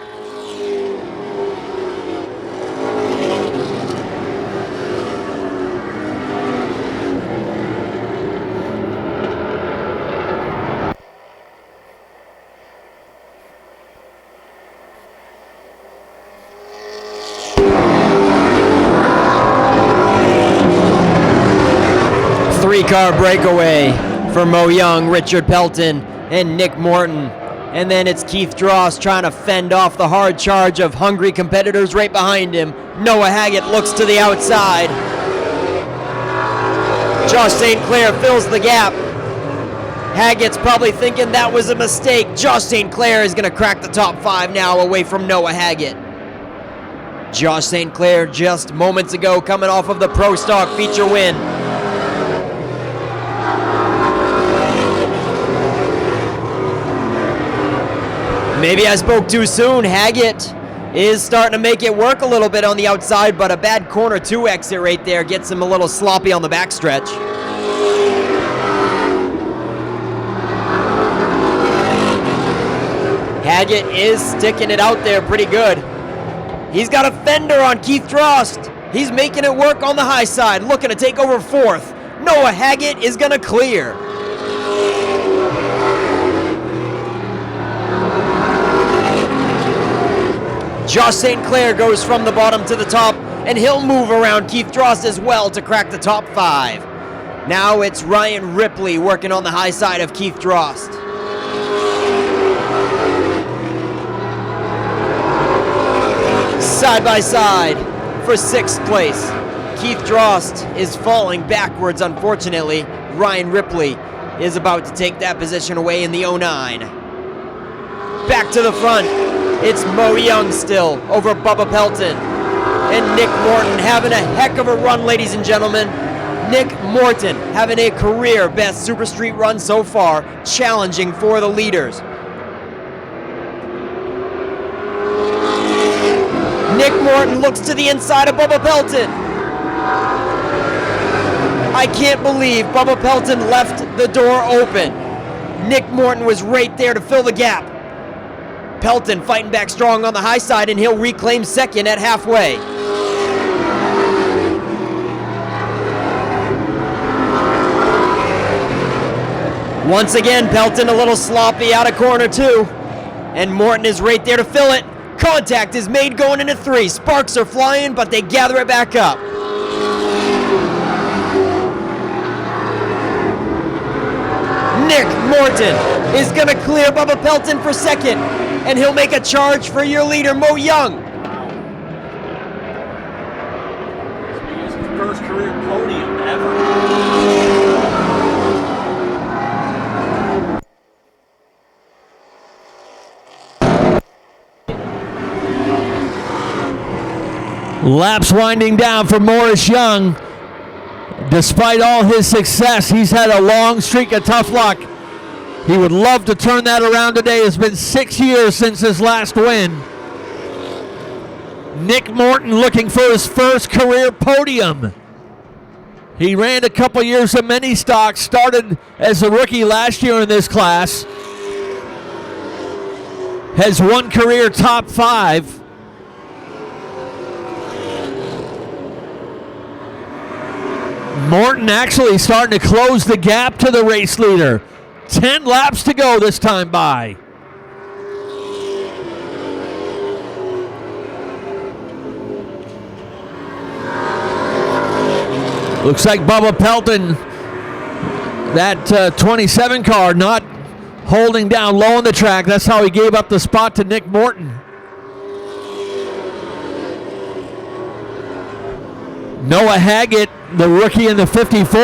3-car breakaway for Mo Young, Richard Pelton, and Nick Morton. And then it's Keith Dross trying to fend off the hard charge of hungry competitors right behind him. Noah Haggett looks to the outside. Josh St. Clair fills the gap. Haggett's probably thinking that was a mistake. Josh St. Clair is going to crack the top 5 now away from Noah Haggett. Josh St. Clair just moments ago coming off of the Pro Stock feature win. Maybe I spoke too soon. Haggett is starting to make it work a little bit on the outside, but a bad corner 2 exit right there gets him a little sloppy on the backstretch. Haggett is sticking it out there pretty good. He's got a fender on Keith Drost. He's making it work on the high side, looking to take over 4th. Noah Haggett is gonna clear. Josh St. Clair goes from the bottom to the top, and he'll move around Keith Drost as well to crack the top 5. Now it's Ryan Ripley working on the high side of Keith Drost. Side by side for 6th place. Keith Drost is falling backwards, unfortunately. Ryan Ripley is about to take that position away in the 09. Back to the front. It's Mo Young still over Bubba Pelton. And Nick Morton having a heck of a run, ladies and gentlemen. Nick Morton having a career best Super Street run so far, challenging for the leaders. Nick Morton looks to the inside of Bubba Pelton. I can't believe Bubba Pelton left the door open. Nick Morton was right there to fill the gap. Pelton fighting back strong on the high side, and he'll reclaim 2nd at halfway. Once again, Pelton a little sloppy out of corner 2. And Morton is right there to fill it. Contact is made going into 3. Sparks are flying, but they gather it back up. Nick Morton is going to clear Bubba Pelton for 2nd, and he'll make a charge for your leader, Mo Young. First career podium ever. Laps winding down for Morris Young. Despite all his success, he's had a long streak of tough luck. He would love to turn that around today. It's been 6 years since his last win. Nick Morton looking for his first career podium. He ran a couple years of mini stock, started as a rookie last year in this class. Has 1 career top 5. Morton actually starting to close the gap to the race leader. 10 laps to go this time by. Looks like Bubba Pelton, that 27 car, not holding down low on the track. That's how he gave up the spot to Nick Morton. Noah Haggett, the rookie in the 54,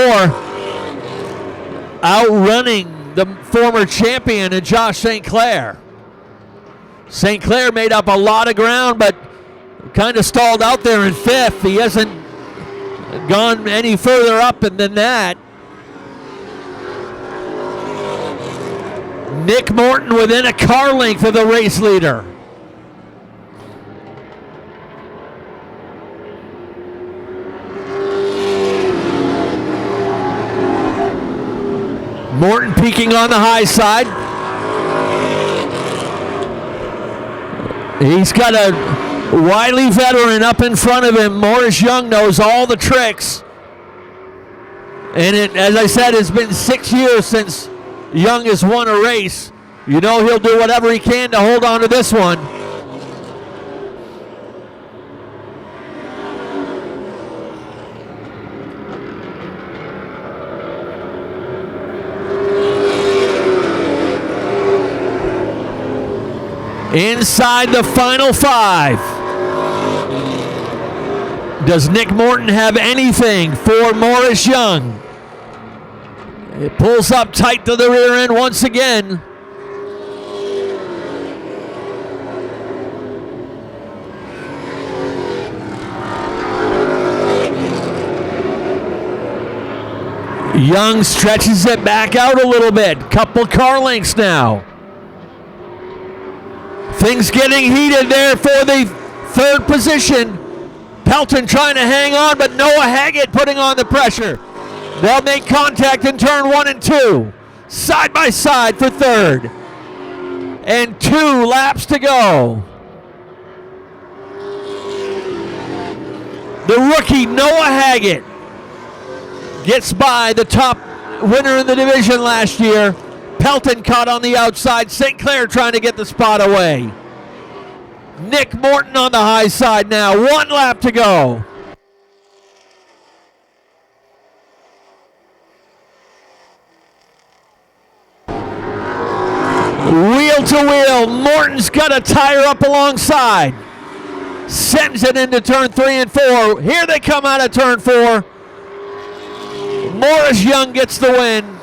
outrunning the former champion in Josh St. Clair. St. Clair made up a lot of ground, but kind of stalled out there in 5th. He hasn't gone any further up than that. Nick Morton within a car length of the race leader. Morton peaking on the high side. He's got a wily veteran up in front of him. Morris Young knows all the tricks. And it, as I said, it's been 6 years since Young has won a race. You know he'll do whatever he can to hold on to this one. inside the final 5. Does Nick Morton have anything for Morris Young? It pulls up tight to the rear end once again. Young stretches it back out a little bit. Couple car lengths now. Things getting heated there for the 3rd position. Pelton trying to hang on, but Noah Haggett putting on the pressure. They'll make contact in turn 1 and 2. Side by side for 3rd. And 2 laps to go. The rookie Noah Haggett gets by the top winner in the division last year. Pelton caught on the outside. St. Clair trying to get the spot away. Nick Morton on the high side now. 1 lap to go. Wheel to wheel. Morton's got a tire up alongside. Sends it into turn 3 and 4. Here they come out of turn 4. Morris Young gets the win.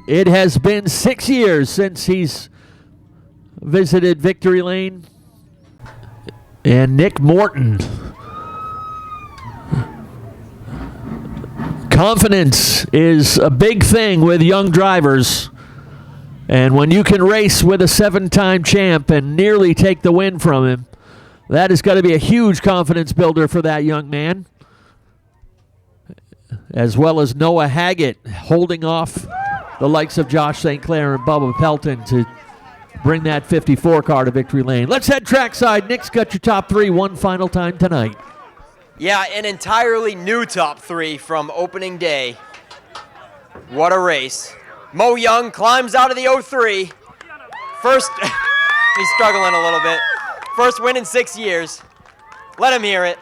It has been 6 years since he's visited Victory Lane. And Nick Morton. Confidence is a big thing with young drivers. And when you can race with a 7-time champ and nearly take the win from him, that has got to be a huge confidence builder for that young man. As well as Noah Haggett holding off the likes of Josh St. Clair and Bubba Pelton to bring that 54 car to Victory Lane. Let's head trackside. Nick's got your top 3 one final time tonight. Yeah, an entirely new top 3 from opening day. What a race. Mo Young climbs out of the 03. First, he's struggling a little bit. First win in 6 years. Let him hear it.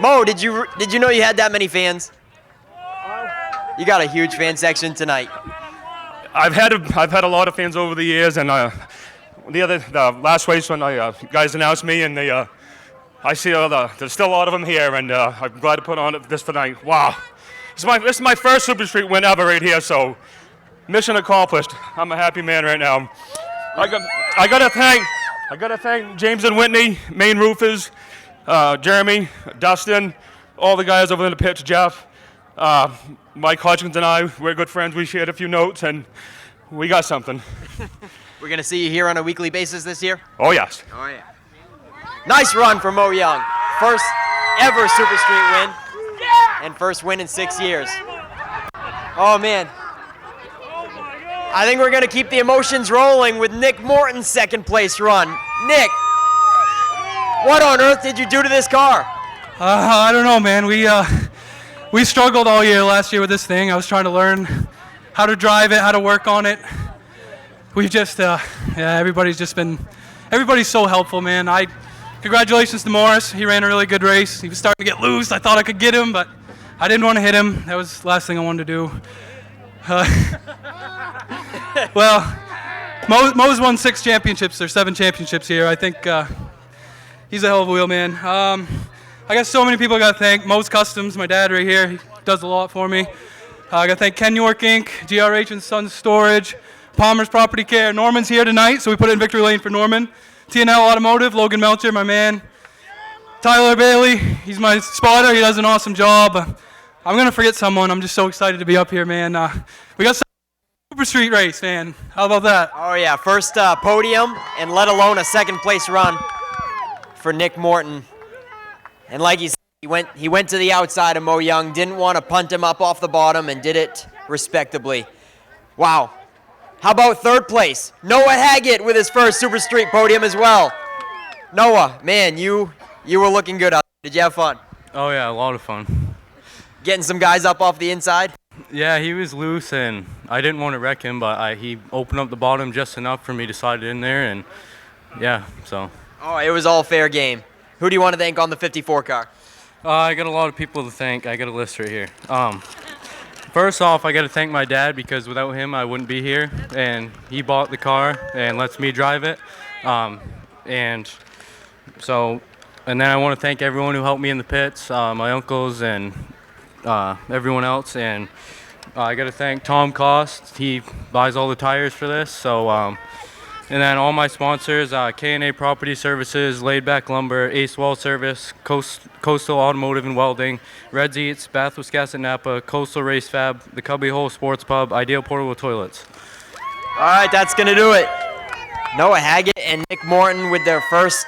Mo, did you know you had that many fans? You got a huge fan section tonight. I've had a lot of fans over the years, and the last race when guys announced me, and I see there's still a lot of them here, and I'm glad to put on this tonight. Wow, this is my first Super Street win ever right here, so mission accomplished. I'm a happy man right now. I gotta thank James and Whitney, main roofers, Jeremy, Dustin, all the guys over in the pits, Jeff, Mike Hodgkins and I, we're good friends. We shared a few notes, and we got something. We're going to see you here on a weekly basis this year? Oh, yes. Oh, yeah. Nice run for Mo Young. First ever Super Street win, and first win in 6 years. Oh, man. I think we're going to keep the emotions rolling with Nick Morton's second place run. Nick, what on earth did you do to this car? I don't know, man. We struggled all year last year with this thing. I was trying to learn how to drive it, how to work on it. We've just, everybody's so helpful, man. Congratulations to Morris. He ran a really good race. He was starting to get loose. I thought I could get him, but I didn't want to hit him. That was the last thing I wanted to do. Well, Mo's won 6 championships or 7 championships here. I think he's a hell of a wheel man. I got so many people I got to thank. Mo's Customs, my dad right here, he does a lot for me. I got to thank Ken York Inc., GRH and Sons Storage, Palmer's Property Care. Norman's here tonight, so we put it in Victory Lane for Norman. T&L Automotive, Logan Melcher, my man. Tyler Bailey, he's my spotter. He does an awesome job. I'm going to forget someone. I'm just so excited to be up here, man. We got some Super Street race, man. How about that? Oh, yeah. First podium, and let alone a second place run for Nick Morton. And like he said, he went to the outside of Mo Young, didn't want to punt him up off the bottom, and did it respectably. Wow. How about third place? Noah Haggett with his first Super Street podium as well. Noah, man, you were looking good out there. Did you have fun? Oh, yeah, a lot of fun. Getting some guys up off the inside? Yeah, he was loose, and I didn't want to wreck him, but he opened up the bottom just enough for me to slide it in there, and yeah, so. Oh, it was all fair game. Who do you want to thank on the 54 car? I got a lot of people to thank. I got a list right here. First off, I got to thank my dad because without him, I wouldn't be here, and he bought the car and lets me drive it. And then I want to thank everyone who helped me in the pits, my uncles and everyone else, and I got to thank Tom Cost. He buys all the tires for this. So, and then all my sponsors: K&A Property Services, Laid Back Lumber, Ace Wall Service, Coastal Automotive and Welding, Red's Eats, Bath Wiscasset Napa, Coastal Race Fab, the Cubby Hole Sports Pub, Ideal Portable Toilets. All right, that's gonna do it. Noah Haggett and Nick Morton with their first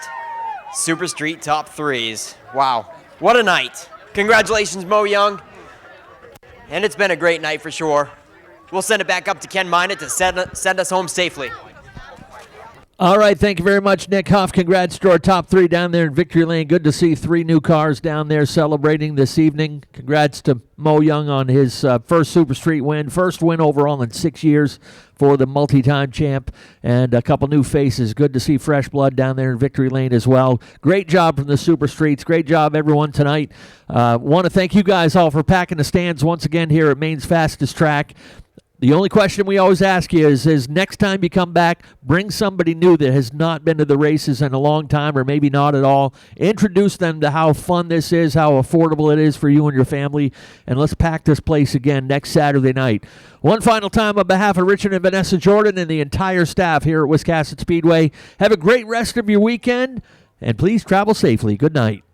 Super Street top threes. Wow, what a night! Congratulations, Mo Young. And it's been a great night for sure. We'll send it back up to Ken Minot to send us home safely. All right, thank you very much, Nick Huff. Congrats to our top three down there in Victory Lane. Good to see 3 new cars down there celebrating this evening. Congrats to Mo Young on his first Super Street win, first win overall in 6 years for the multi-time champ, and a couple new faces. Good to see fresh blood down there in Victory Lane as well. Great job from the Super Streets. Great job, everyone, tonight. Want to thank you guys all for packing the stands once again here at Maine's fastest track. The only question we always ask you is next time you come back, bring somebody new that has not been to the races in a long time or maybe not at all. Introduce them to how fun this is, how affordable it is for you and your family, and let's pack this place again next Saturday night. One final time on behalf of Richard and Vanessa Jordan and the entire staff here at Wiscasset Speedway, have a great rest of your weekend, and please travel safely. Good night.